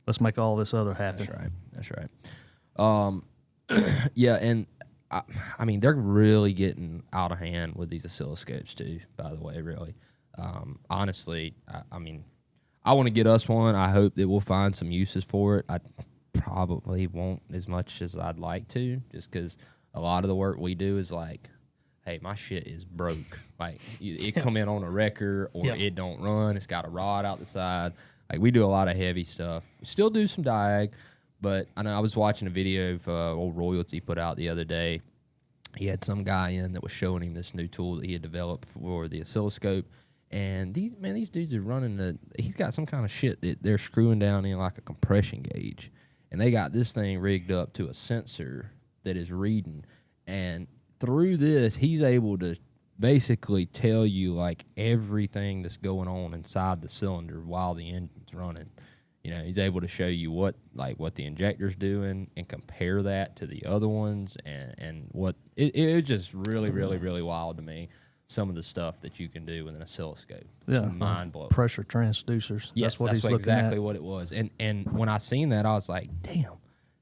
let's make all this other happen. That's right. Yeah, and I mean, they're really getting out of hand with these oscilloscopes too, by the way, really. Honestly, I mean, I want to get us one. I hope that we'll find some uses for it. I probably won't as much as I'd like to, just because a lot of the work we do is like, hey, my shit is broke. Like, it come in on a wrecker or it don't run. It's got a rod out the side. Like, we do a lot of heavy stuff. We still do some diag, but I know I was watching a video of old Royalty put out the other day. He had some guy in that was showing him this new tool that he had developed for the oscilloscope. And these dudes are running he's got some kind of shit that they're screwing down in like a compression gauge. And they got this thing rigged up to a sensor that is reading. And through this, he's able to basically tell you like everything that's going on inside the cylinder while the engine's running. He's able to show you what the injector's doing and compare that to the other ones. And what it was just really, really, really wild to me. Some of the stuff that you can do with an oscilloscope. It's mind blowing. Pressure transducers. Yes, that's exactly what it was. And when I seen that, I was like, damn.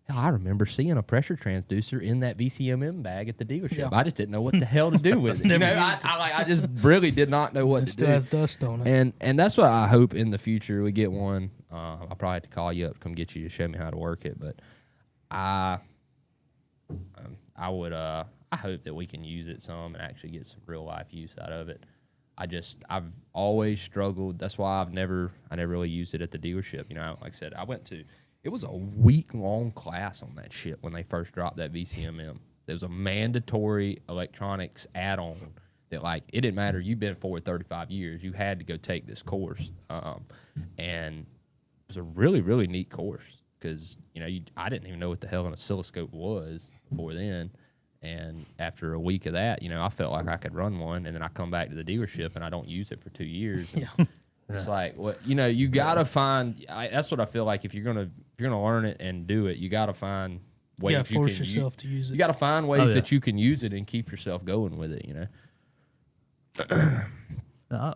Hell, I remember seeing a pressure transducer in that VCMM bag at the dealership. Yeah. I just didn't know what the hell to do with it. I just really did not know what to do. It still has dust on it. And that's what I hope in the future we get one. I'll probably have to call you up, come get you to show me how to work it. But I hope that we can use it some and actually get some real life use out of it. I've always struggled. That's why I never really used it at the dealership. Like I said, it was a week-long class on that shit when they first dropped that VCMM. There was a mandatory electronics add-on that, like, it didn't matter. You've been forward 35 years. You had to go take this course. And it was a really, really neat course because, I didn't even know what the hell an oscilloscope was before then. And after a week of that, I felt like I could run one, and then I come back to the dealership and I don't use it for 2 years. It's like, you gotta find. That's what I feel like. If you're gonna learn it and do it, you gotta find ways you force can yourself to use it. You gotta find ways that you can use it and keep yourself going with it. I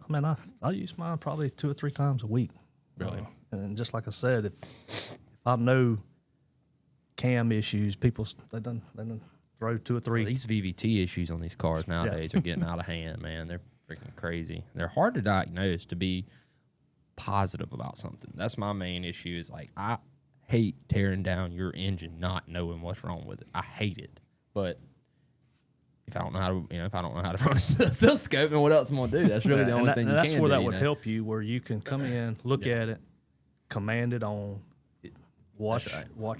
use mine probably 2 or 3 times a week. Really, and just like I said, if I know cam issues, they done throw 2 or 3. These VVT issues on these cars nowadays are getting out of hand, man. They're freaking crazy. They're hard to diagnose, to be positive about something. That's my main issue. Is like, I hate tearing down your engine not knowing what's wrong with it. I hate it. But if I don't know how to, if I don't know how to run a oscilloscope, then what else am I gonna do? That's really the only thing you can do. That's where that would help you, where you can come in, look at it, command it on, watch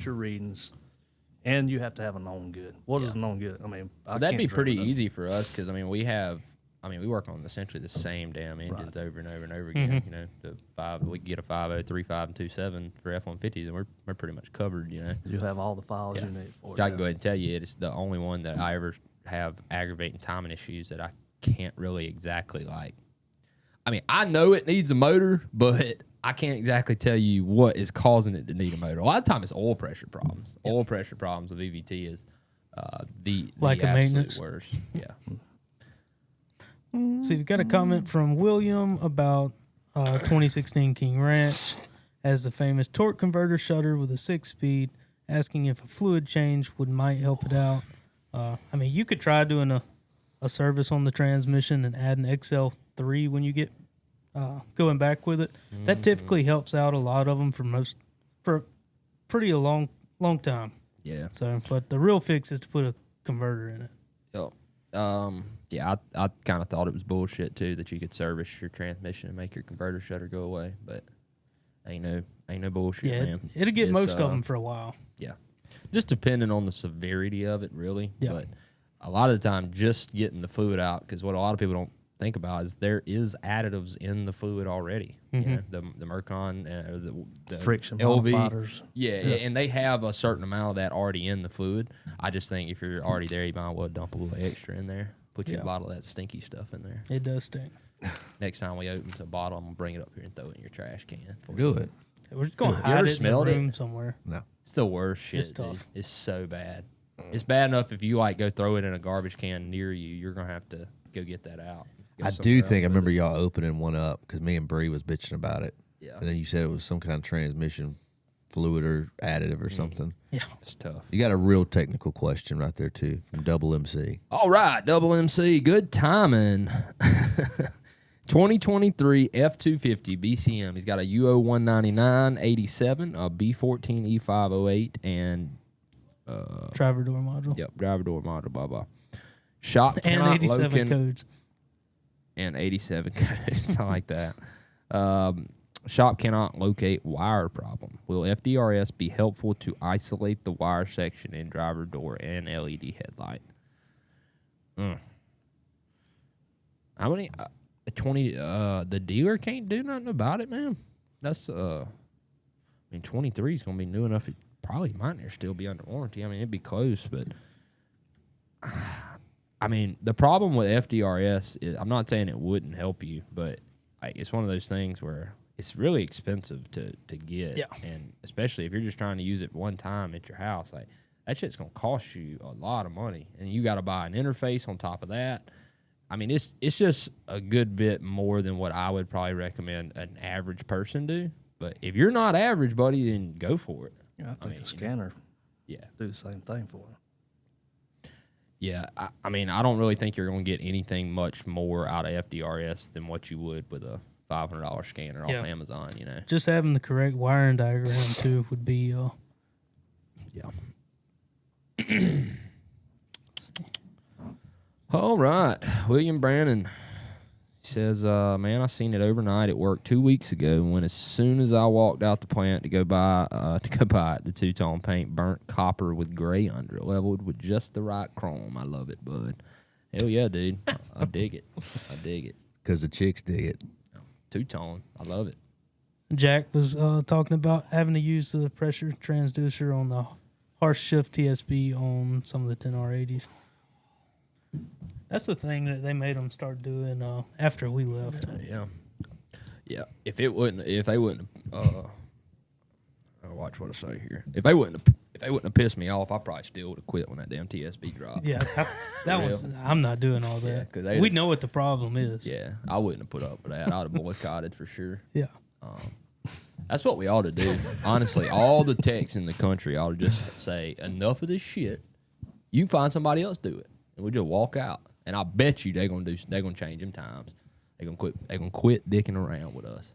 your readings, and you have to have a known good. What is a known good? I mean, that'd be pretty easy for us because we work on essentially the same damn engines over and over and over again. We can get a 5.0, 3.5, and 2.7 for F-150s, and we're pretty much covered. You have all the files you need for it. I can go ahead and tell you, it's the only one that I ever have aggravating timing issues that I can't really exactly like. I mean, I know it needs a motor, but I can't exactly tell you what is causing it to need a motor. A lot of times it's oil pressure problems. Yep. Oil pressure problems with EVT is the absolute maintenance worst. Yeah. So you've got a comment from William about 2016 King Ranch as the famous torque converter shutter with a 6-speed, asking if a fluid change might help it out. You could try doing a service on the transmission and add an XL3 when you get going back with it. That typically helps out a lot of them for pretty a long time. Yeah. So, but the real fix is to put a converter in it. Oh. Yeah, I kind of thought it was bullshit too that you could service your transmission and make your converter shutter go away, but ain't no bullshit, man. It'll get most of them for a while. Yeah, just depending on the severity of it, really. Yeah. But a lot of the time, just getting the fluid out, because what a lot of people don't think about is there is additives in the fluid already. The Mercon, the friction LV modifiers. Yeah, and they have a certain amount of that already in the fluid. I just think if you're already there, you might as well dump a little extra in there. Put your bottle of that stinky stuff in there. It does stink. Next time we open the bottle, I'm going to bring it up here and throw it in your trash can. Good. We're just going to hide it in the room somewhere. No. It's the worst shit, It's tough. dude. It's so bad. It's bad enough if you go throw it in a garbage can near you, you're going to have to go get that out. I do think I remember y'all opening one up because me and Bree was bitching about it. Yeah. And then you said it was some kind of transmission fluid or additive or something. Yeah. It's tough. You got a real technical question right there, too, from Double MC. All right, Double MC, good timing. 2023 F250 BCM. He's got a UO 199 87, a B14 E508, and driver door module. Yep, driver door module, blah blah. Shop And 87 codes. And 87 codes. I like that. Shop cannot locate wire problem. Will FDRS be helpful to isolate the wire section in driver door and LED headlight? How many? 20. The dealer can't do nothing about it, man. That's 23 is gonna be new enough. It probably might still be under warranty. I mean, it'd be close, but I mean, the problem with FDRS is, I'm not saying it wouldn't help you, but it's one of those things where it's really expensive to get. Yeah. And especially if you're just trying to use it one time at your house, that shit's going to cost you a lot of money. And you got to buy an interface on top of that. I mean, it's just a good bit more than what I would probably recommend an average person do. But if you're not average, buddy, then go for it. Yeah, I think a scanner do the same thing for it. Yeah, I mean, I don't really think you're going to get anything much more out of FDRS than what you would with a $500 scanner off Amazon, Just having the correct wiring diagram, too, would be... All right. William Brannon says, man, I seen it overnight at work 2 weeks ago when as soon as I walked out the plant to go buy it, the two-tone paint burnt copper with gray under it, leveled with just the right chrome. I love it, bud. Hell yeah, dude. I dig it. I dig it. Because the chicks dig it. Two-tone. I love it. Jack was talking about having to use the pressure transducer on the harsh shift TSB on some of the 10R80s. That's the thing that they made them start doing after we left. Yeah. If they wouldn't, watch what I say here. If they wouldn't have pissed me off, I probably still would have quit when that damn TSB dropped. Yeah, that one's. I'm not doing all that. Yeah, we know what the problem is. Yeah, I wouldn't have put up with that. I'd have boycotted for sure. Yeah. That's what we ought to do. Honestly, all the techs in the country ought to just say, enough of this shit. You can find somebody else do it, and we just walk out. And I bet you they're gonna change them times. They're gonna quit dicking around with us.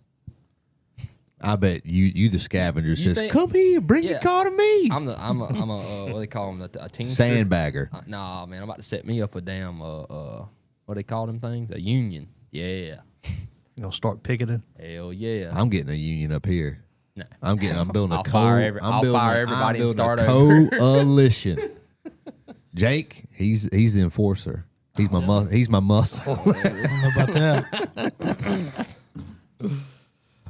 I bet you the scavenger You says, think- "Come here, bring your car to me." I'm a what do they call them? A teamster? Sandbagger. Nah, man, I'm about to set me up a damn what do they call them things? A union. Yeah, You gonna start picketing? hell yeah. I'm getting a union up here. Nah. I'm building a I'll fire everybody and start over. coalition. Jake, he's the enforcer. He's my muscle. I don't know about that.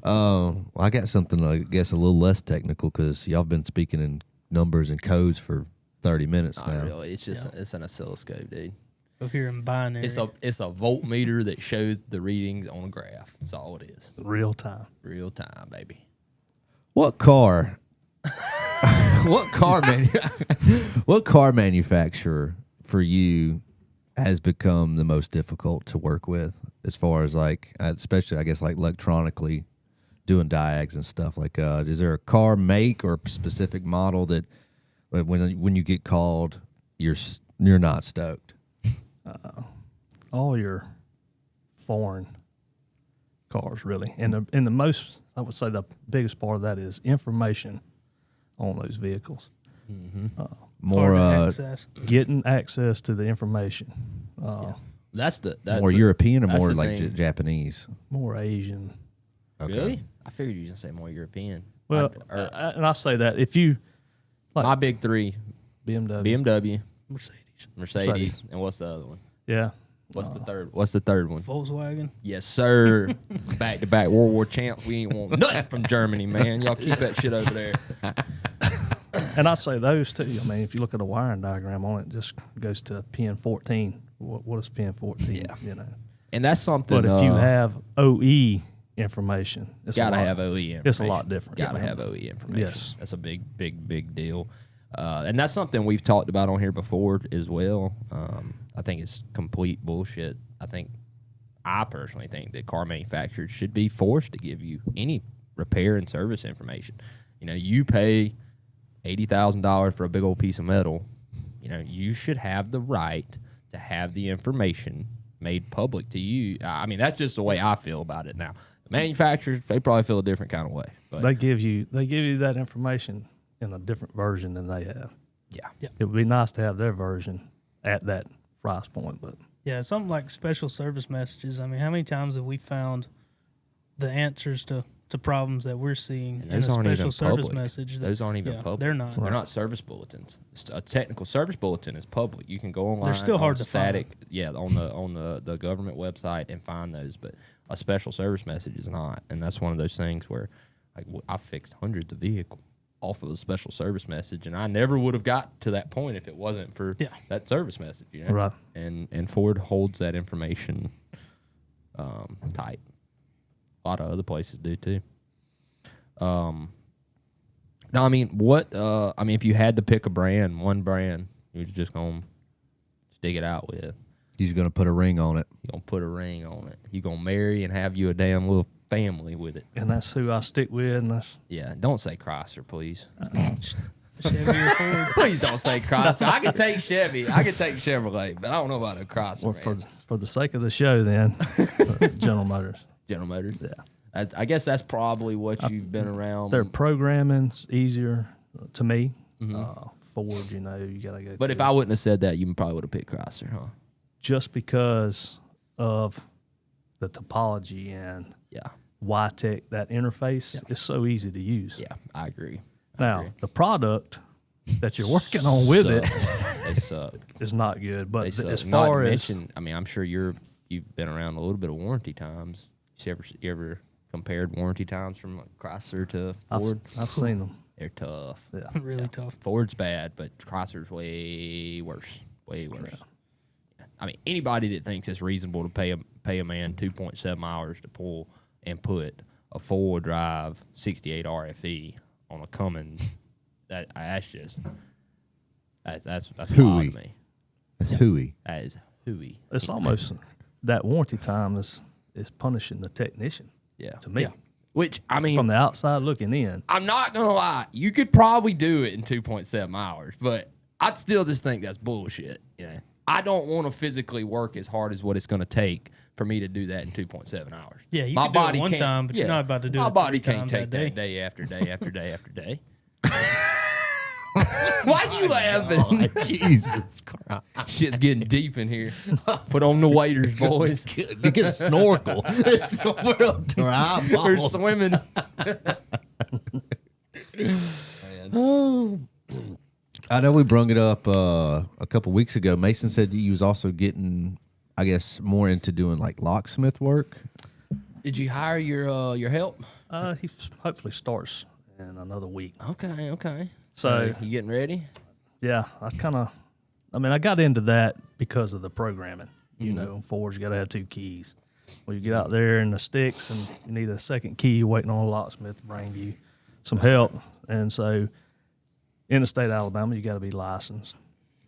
Well, I got something I guess a little less technical because y'all been speaking in numbers and codes for 30 minutes Not now. really. It's just it's an oscilloscope, dude. Go here in binary. It's a voltmeter that shows the readings on a graph. That's all it is. Real time. Real time, baby. What car? what car manufacturer for you has become the most difficult to work with as far as like, especially I guess like electronically doing diags and stuff like? Is there a car make or specific model that when you get called you're not stoked? All your foreign cars, really, and the most, I would say, the biggest part of that is information on those vehicles. More hard to access. Getting access to the information. That's more European or that's more the like thing. Japanese? More Asian. Okay. Really? I figured you were gonna say more European. Well, and I say that if you like My big three: BMW, Mercedes. and what's the other one? yeah, What's the third? What's the third one? Volkswagen. Yes, sir. Back to back World War champs. We ain't want nothing from Germany, man. Y'all keep that shit over there. and I say those too. I mean, if you look at a wiring diagram on it, just goes to pin 14. What is pin 14? Yeah. You know. And that's something. But if you have OE information, it's gotta a lot, have OE information. It's a lot different. Gotta have OE information. Yes. That's a big deal. And that's something we've talked about on here before as well. I think it's complete bullshit. I personally think that car manufacturers should be forced to give you any repair and service information. You know, you pay $80,000 for a big old piece of metal. You know, you should have the right to have the information made public to you. I mean, that's just the way I feel about it now. The manufacturers, they probably feel a different kind of way. But They give you that information in a different version than they have. yeah. It would be nice to have their version at that price point, but Yeah, something like special service messages. I mean, how many times have we found the answers to problems that we're seeing in a Those aren't special even service public. message? Those aren't even public. They're not. They're not service bulletins. A technical service bulletin is public. You can go online. They're still hard on to find. Yeah, on the government website and find those. But a special service message is not, and that's one of those things where, like, I fixed hundreds of vehicles off of a special service message, and I never would have got to that point if it wasn't for that service message. You know? Right. And Ford holds that information tight. A lot of other places do too. No, I mean, if you had to pick one brand, you're just gonna stick it out with. He's gonna put a ring on it. You're gonna put a ring on it. You're gonna marry and have you a damn little family with it. and that's who I stick with, and that's Yeah, don't say Chrysler, please. Chevy or Ford. Please don't say Chrysler. I can take Chevy. I can take Chevrolet, but I don't know about a Chrysler. well, man. for the sake of the show, then General Motors. General Motors. Yeah, I guess that's probably what you've been around. their programming's easier to me. Ford, you know, you gotta go. But through if I wouldn't have said that, you probably would have picked Chrysler, huh? just because of the topology and Yeah. YTech, that interface is so easy to use. Yeah, I agree. Now, the product that you're working on with They suck. it is not good. But They suck. as Not far to as mention, I mean, I'm sure you've been around a little bit of warranty times. You ever compared warranty times from like Chrysler to Ford? I've seen them. They're tough. Yeah. Really tough. Ford's bad, but Chrysler's way worse. Way worse. I mean, anybody that thinks it's reasonable to pay a man 2.7 hours to pull and put a 4-wheel drive 68 RFE on a Cummins, that's wild Hooey. to me. That's hooey. That is hooey. It's almost that warranty time is punishing the technician. Yeah. To me, Which, I mean, from the outside looking in, I'm not going to lie. You could probably do it in 2.7 hours, but I still just think that's bullshit. You know, I don't want to physically work as hard as what it's going to take for me to do that in 2.7 hours. Yeah, you can do it one time, but you're not about to do it. My body can't times take that day after day after day after day. Why you laughing? Jesus Christ. Shit's getting deep in here. Put on the waders, boys. Get a snorkel. We're swimming. Oh. I know we brung it up a couple weeks ago. Mason said that you was also getting, I guess, more into doing like locksmith work. Did you hire your help? He hopefully starts in another week. Okay. So you getting ready? Yeah, I got into that because of the programming. You know, Fords, you got to have 2 keys. Well, you get out there in the sticks and you need a second key. You're waiting on a locksmith to bring you some help. And so in the state of Alabama, you got to be licensed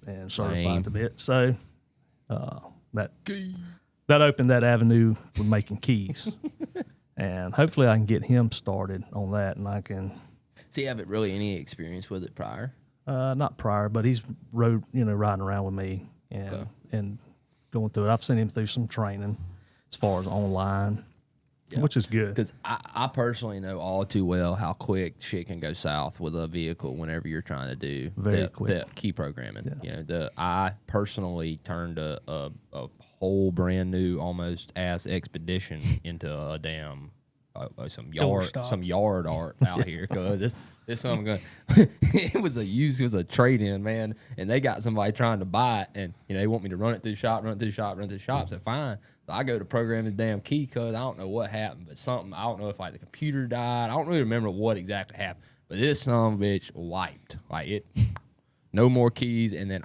and certified to bit. So that opened that avenue with making keys. And hopefully I can get him started on that, and I can. Does he have really any experience with it prior? Not prior, but he's riding around with me and going through it. I've seen him through some training as far as online, which is good. Because I personally know all too well how quick shit can go south with a vehicle whenever you're trying to do the key programming. Yeah. You know, I personally turned a whole brand new almost ass Expedition into a damn some yard art out here, because this something going. It was a trade-in, man, and they got somebody trying to buy it, and they want me to run it through the shop. So fine, but I go to program his damn key code. I don't know what happened, but something, I don't know if like the computer died. I don't really remember what exactly happened, but this son of a bitch wiped like it. No more keys, and then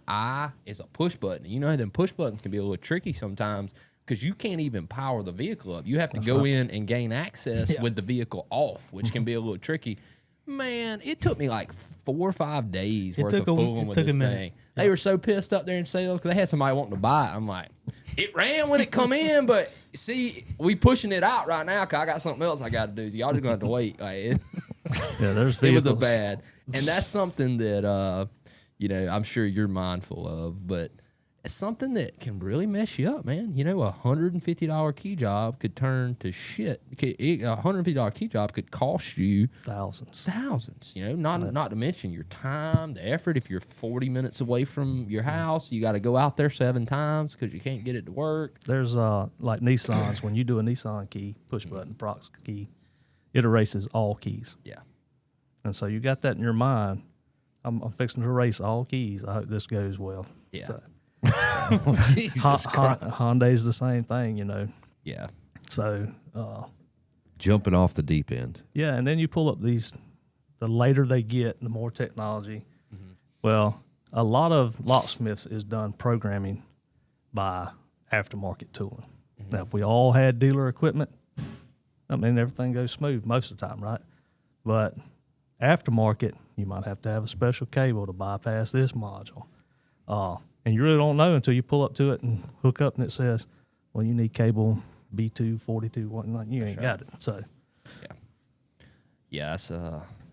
it's a push button. You know, them push buttons can be a little tricky sometimes, because you can't even power the vehicle up. You have to go in and gain access with the vehicle off, which can be a little tricky. Man, it took me like 4 or 5 days worth of fooling with this thing. They were so pissed up there in sales because they had somebody wanting to buy it. I'm like, it ran when it come in, but see, we pushing it out right now because I got something else I got to do. So y'all just going to have to wait. Like, there's vehicles. It was a bad. And that's something that, I'm sure you're mindful of, but it's something that can really mess you up, man. You know, a $150 key job could turn to shit. A $150 key job could cost you thousands. You know, not to mention your time, the effort. If you're 40 minutes away from your house, you got to go out there 7 times because you can't get it to work. There's like Nissans. When you do a Nissan key, push button, prox key, it erases all keys. Yeah, and so you got that in your mind. I'm fixing to erase all keys. I hope this goes well. Yeah. So, Jesus Christ. Hyundai's the same thing, you know. Yeah. So jumping off the deep end. Yeah, and then you pull up these. The later they get, the more technology. Mm-hmm. Well, a lot of locksmiths is done programming by aftermarket tooling. Mm-hmm. Now, if we all had dealer equipment, I mean, everything goes smooth most of the time, right? But aftermarket, you might have to have a special cable to bypass this module. And you really don't know until you pull up to it and hook up and it says, well, you need cable B2, 42, whatnot. You ain't got it. So, yeah, that's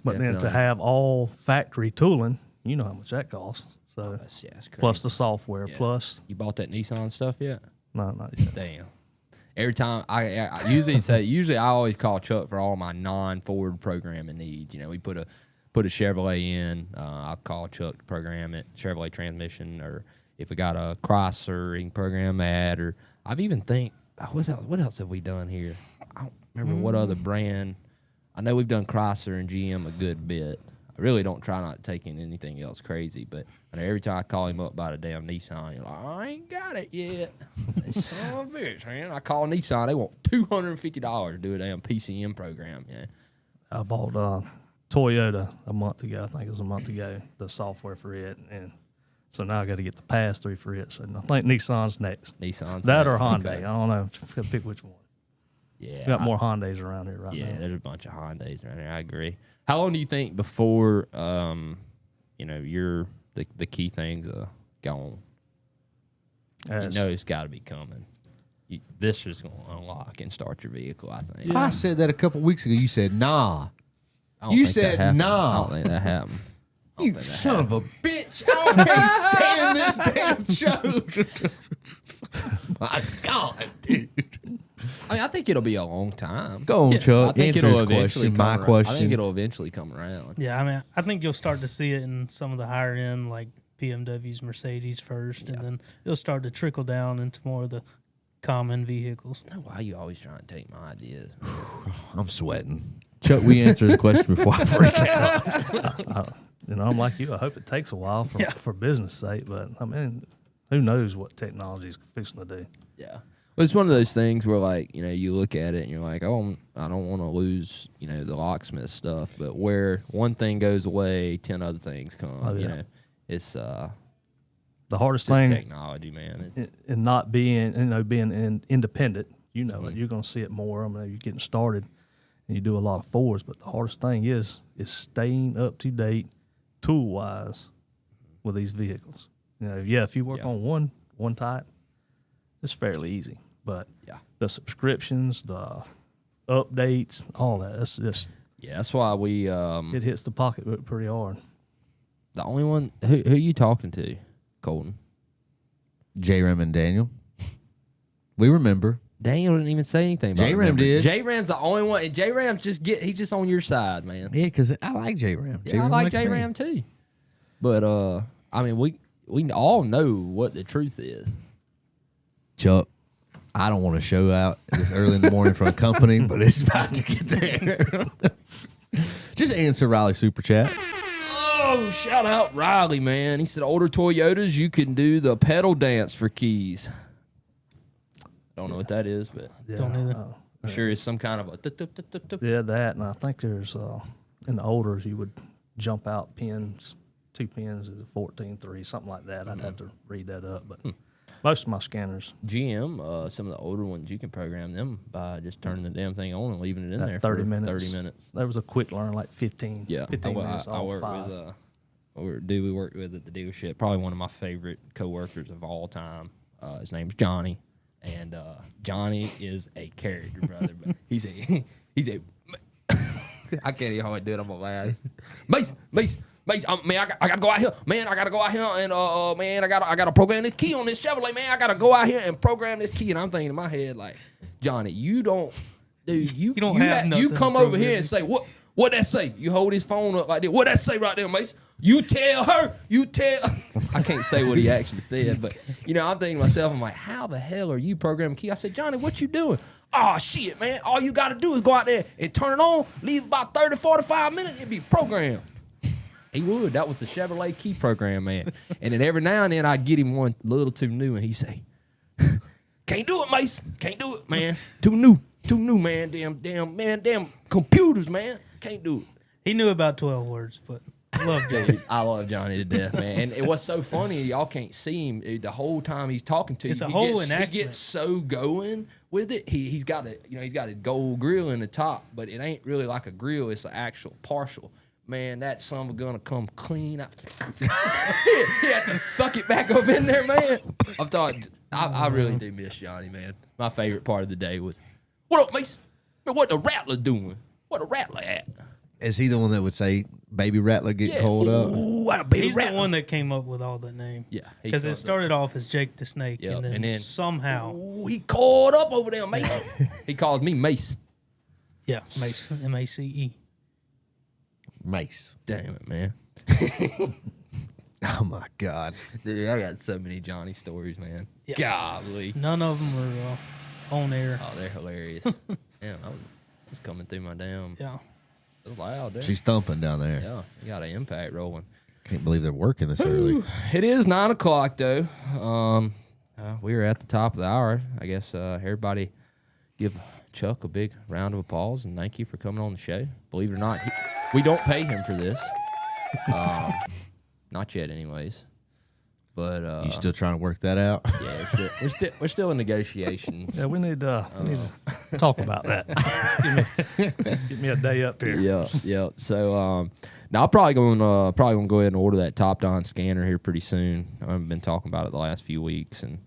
but then to have all factory tooling, you know how much that costs. So, that's crazy. Plus the software, plus. You bought that Nissan stuff yet? No, not yet. Damn. Every time I usually I always call Chuck for all my non-Ford programming needs. You know, we put a Chevrolet in, I'll call Chuck to program it, Chevrolet transmission, or if we got a Chrysler, he can program that. Or I've even what else have we done here? I don't remember what other brand. I know we've done Chrysler and GM a good bit. I really don't try not to take in anything else crazy, but I know every time I call him up about a damn Nissan, you're like, I ain't got it yet. Son of a bitch, man. I call Nissan, they want $250 to do a damn PCM program. Yeah. I bought Toyota a month ago. I think it was a month ago, the software for it. And so now I got to get the pass-through for it. So I think Nissan's next. That or Hyundai. Okay. I don't know. Pick which one. Yeah. We got more Hyundais around here now. Yeah, there's a bunch of Hyundais around here. I agree. How long do you think before, the key things gone? It's got to be coming. This is going to unlock and start your vehicle, I think. Yeah. I said that a couple weeks ago. You said, nah. You said, nah. I don't think that happened. You son of a bitch! I can't stand this damn show. My God, dude. I mean, I think it'll be a long time. Go on, Chuck. I think Answer it'll his eventually question. come My around. question. I think it'll eventually come around. Yeah, I mean, I think you'll start to see it in some of the higher end, like BMWs, Mercedes first, and then it'll start to trickle down into more of the common vehicles. I don't know why you always trying to take my ideas. I'm sweating. Chuck, we answer his question before I freak out. I'm like you. I hope it takes a while for business sake, but I mean, who knows what technology is fixing to do? Yeah. Well, it's one of those things where, like, you look at it and you're like, oh, I don't want to lose, the locksmith stuff. But where one thing goes away, 10 other things come. Oh, yeah. It's the hardest just thing technology, man. in not being, being independent. It. You're going to see it more. I mean, you're getting started and you do a lot of fours, but the hardest thing is staying up to date, tool wise, with these vehicles. If you work on one type, it's fairly easy. But the subscriptions, the updates, all that, it's just that's why we it hits the pocketbook pretty hard. The only one who are you talking to, Colton? J-Ram and Daniel. We remember. Daniel didn't even say anything about J-Ram did. J-Ram's the only one. And J-Ram's he's just on your side, man. Yeah, because I like J-Ram. Yeah, I like J-Ram too. But I mean, we all know what the truth is. Chuck, I don't want to show out this early in the morning for a company, but it's about to get there. Just answer Riley's super chat. Oh, shout out Riley, man. He said older Toyotas, you can do the pedal dance for keys. Don't know what that is, but Don't either. I'm sure it's some kind of a. Yeah, that, and I think there's in the olders you would jump out pins, 2 pins is a 14-3, something like that. I'd have to read that up, but most of my scanners. GM, some of the older ones, you can program them by just turning the damn thing on and leaving it in there 30 for minutes. 30 minutes. There was a quick learn, like 15. Yeah, 15 minutes. I work with we worked with at the dealership. Probably one of my favorite coworkers of all time. His name's Johnny, and Johnny is a character, brother. But he's a I can't even hardly do it. I'm gonna laugh. Mace. Man, I gotta go out here. Man, I gotta go out here and man, I gotta program this key on this Chevrolet. Man, I gotta go out here and program this key. And I'm thinking in my head like, Johnny, you don't, dude, you come over here and say what that say? You hold his phone up like this. What that say right there, Mace? You tell her. I can't say what he actually said, but I'm thinking to myself, I'm like, how the hell are you programming key? I said, Johnny, what you doing? Oh shit, man! All you gotta do is go out there and turn it on. Leave about 30, 45 minutes. It'd be programmed. He would. That was the Chevrolet key program, man. And then every now and then I'd get him one a little too new, and he'd say, "Can't do it, Mace. Can't do it, man. Too new, man. Damn computers, man. Can't do it." He knew about 12 words, but I love Johnny. I love Johnny to death, man. And it was so funny. Y'all can't see him the whole time he's talking to you. It's a whole He enactment. gets so going with it. He's got he's got a gold grill in the top, but it ain't really like a grill. It's an actual partial. Man, that son of a gun come clean out. He had to suck it back up in there, man. I'm talking. I really do miss Johnny, man. My favorite part of the day was, "What up, Mace? Man, what the Rattler doing? What the Rattler at?" Is he the one that would say Baby Rattler getting called up? Ooh, what a baby He's Rattler. the one that came up with all the name. Yeah, Because it started off as Jake the Snake, Yep, and then somehow, he caught up over there, Mace. He calls me Mace. yeah, Mace, M-A-C-E. Mace. Damn it, man. Oh my God. Dude, I got so many Johnny stories, man. Yeah. Golly. None of them were on air. Oh, they're hilarious. Damn, I was coming through my damn. Yeah. It was loud there. She's thumping down there. Yeah, you got an impact rolling. Can't believe they're working this early. It is 9 o'clock though. We are at the top of the hour. I guess everybody give Chuck a big round of applause and thank you for coming on the show. Believe it or not, we don't pay him for this. Not yet, anyways. But You still trying to work that out? yeah, we're still in negotiations. Yeah, we need to talk about that. Give me a day up here. Yeah. So now I'm probably gonna go ahead and order that Top Don scanner here pretty soon. I've been talking about it the last few weeks, and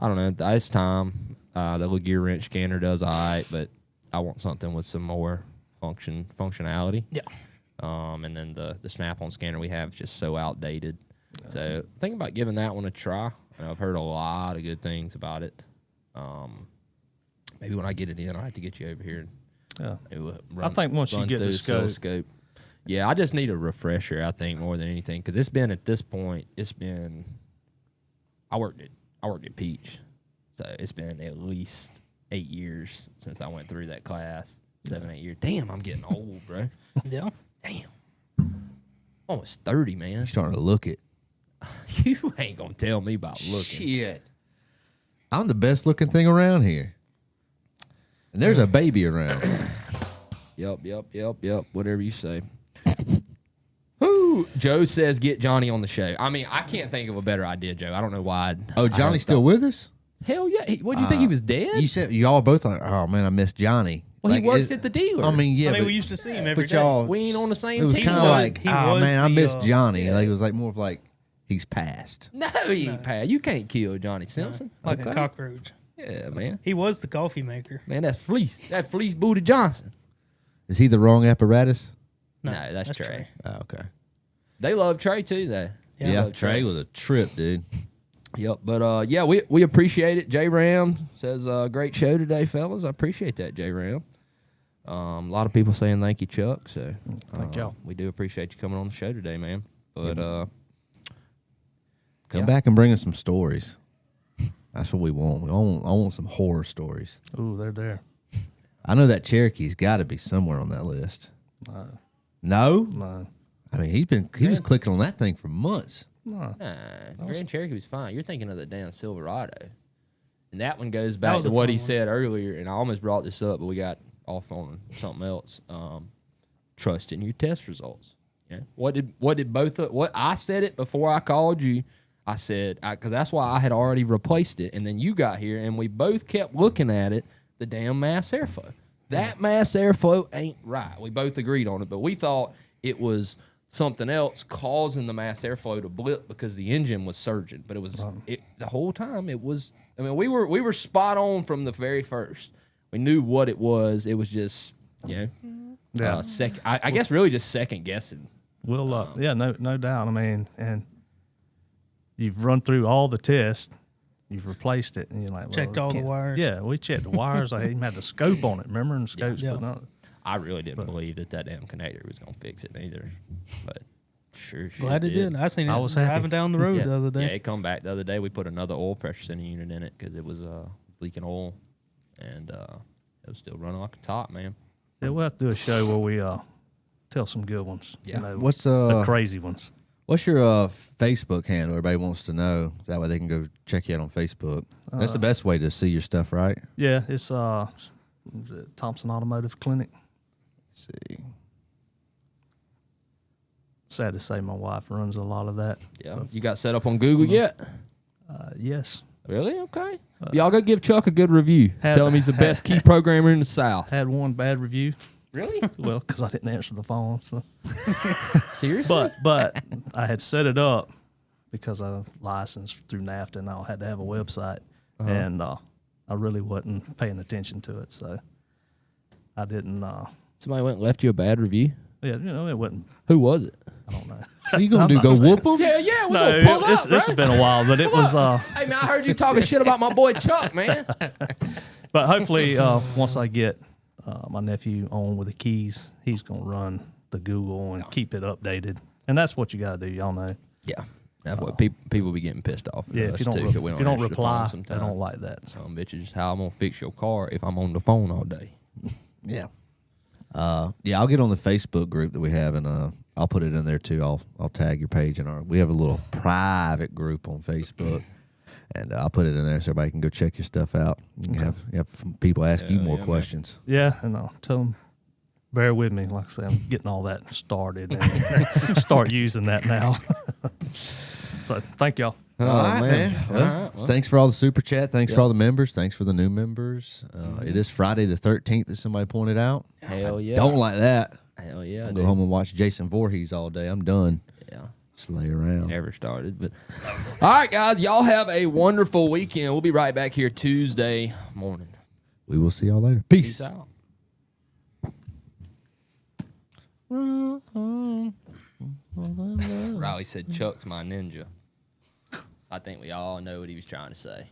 I don't know. It's time. The little gear wrench scanner does all right, but I want something with some more functionality. Yeah. And then the Snap-on scanner we have is just so outdated. So think about giving that one a try. I've heard a lot of good things about it. Maybe when I get it in, I'll have to get you over here. I think once you get the Oscilloscope. Yeah, I just need a refresher, I think, more than anything. Because it's been, at this point, I worked at Peach. So it's been at least 8 years since I went through that class. 7, 8 years. Damn, I'm getting old, bro. Yeah. Damn. Almost 30, man. You're starting to look it. You ain't going to tell me about looking. Shit. I'm the best looking thing around here. And there's a baby around. Yep. Whatever you say. Who? Joe says get Johnny on the show. I mean, I can't think of a better idea, Joe. I don't know why. Johnny's still with us? Hell yeah. What do you think, he was dead? You said y'all both like, oh man, I miss Johnny. Well, he works at the dealer. I mean, yeah. we used to see him every but day. y'all, we ain't on the same it was team. kind of like, oh man, I miss Johnny. yeah. Like it was like more of like he's passed. No, he ain't Pat. You can't kill Johnny Simpson. Like a cockroach. Yeah, man. He was the coffee maker. Man, that's Fleece. That Fleece Booty Johnson. Is he the wrong apparatus? No, that's Trey. Trey. Oh, okay. They love Trey too, though. Yeah, Trey was a trip, dude. Yep, but yeah, we appreciate it. J Ram says great show today, fellas. I appreciate that, J Ram. A lot of people saying thank you, Chuck. So thank y'all. We do appreciate you coming on the show today, man. But come back and bring us some stories. That's what we want. I want some horror stories. Ooh, they're there. I know that Cherokee's got to be somewhere on that list. No? No. I mean, he was clicking on that thing for months. No. The Grand Cherokee was fine. You're thinking of the damn Silverado. And that one goes back was to a what fun he one. said earlier, and I almost brought this up, but we got off on something else. Trust in your test results. Yeah. What I said it before I called you. I said, because that's why I had already replaced it, and then you got here, and we both kept looking at it, the damn mass airflow. That mass airflow ain't right. We both agreed on it, but we thought it was something else causing the mass airflow to blip because the engine was surging. But it was the whole time. It was. I mean, we were spot on from the very first. We knew what it was. It was just second. I guess really just second guessing. We'll no doubt. I mean, and you've run through all the tests. You've replaced it, and you're like, Checked all the wires. Yeah, we checked the wires. I even had the scope on it. Remember, and the scope's putting on. I really didn't believe that damn connector was gonna fix it either, but sure Glad it did. I seen it. I was driving happy. down the road the other day. Yeah, it come back the other day. We put another oil pressure sending unit in it because it was leaking oil, and it was still running like a top, man. Yeah, we'll have to do a show where we tell some good ones. Yeah. You know, What's the crazy ones? What's your Facebook handle? Everybody wants to know. That way they can go check you out on Facebook. That's the best way to see your stuff, right? Yeah, it's Thompson Automotive Clinic. Let's see. Sad to say, my wife runs a lot of that. Yeah, you got set up on Google yet? Yes. Really? Okay. Y'all go give Chuck a good review. Tell him he's the best key programmer in the South. Had one bad review. Really? Well, because I didn't answer the phone. So. Seriously? But I had set it up because I'm licensed through NAFTA, and I had to have a website, and I really wasn't paying attention to it, so I didn't. Somebody went and left you a bad review? Yeah, it wasn't. Who was it? I don't know. What are you gonna do? Go whoop them? Yeah, we're No, gonna pull this up, has bro. been a while, but it was. Hey, man, I heard you talking shit about my boy Chuck, man. But hopefully, once I get my nephew on with the keys, he's gonna run the Google and keep it updated, and that's what you gotta do. Y'all know. Yeah. That's what people be getting pissed off. Yeah, at if you us, don't, too, 'cause we if you don't answer the phone reply, I sometimes. don't like that. Some bitches, how I'm gonna fix your car if I'm on the phone all day. Yeah. I'll get on the Facebook group that we have, and I'll put it in there too. I'll tag your page we have a little private group on Facebook, and I'll put it in there so everybody can go check your stuff out. You can have people ask you more questions. Yeah, and I'll tell them, bear with me. Like I say, I'm getting all that started and start using that now. So thank y'all. All right, man. Well, thanks for all the super chat. Thanks for all the members. Thanks for the new members. It is Friday the 13th that somebody pointed out. Hell yeah. Don't like that. Hell yeah. I'll go home and watch Jason Voorhees all day. I'm done. Yeah. Just lay around. Never started, but all right, guys, y'all have a wonderful weekend. We'll be right back here Tuesday morning. We will see y'all later. Peace. Peace out. he said Chuck's my ninja. I think we all know what he was trying to say.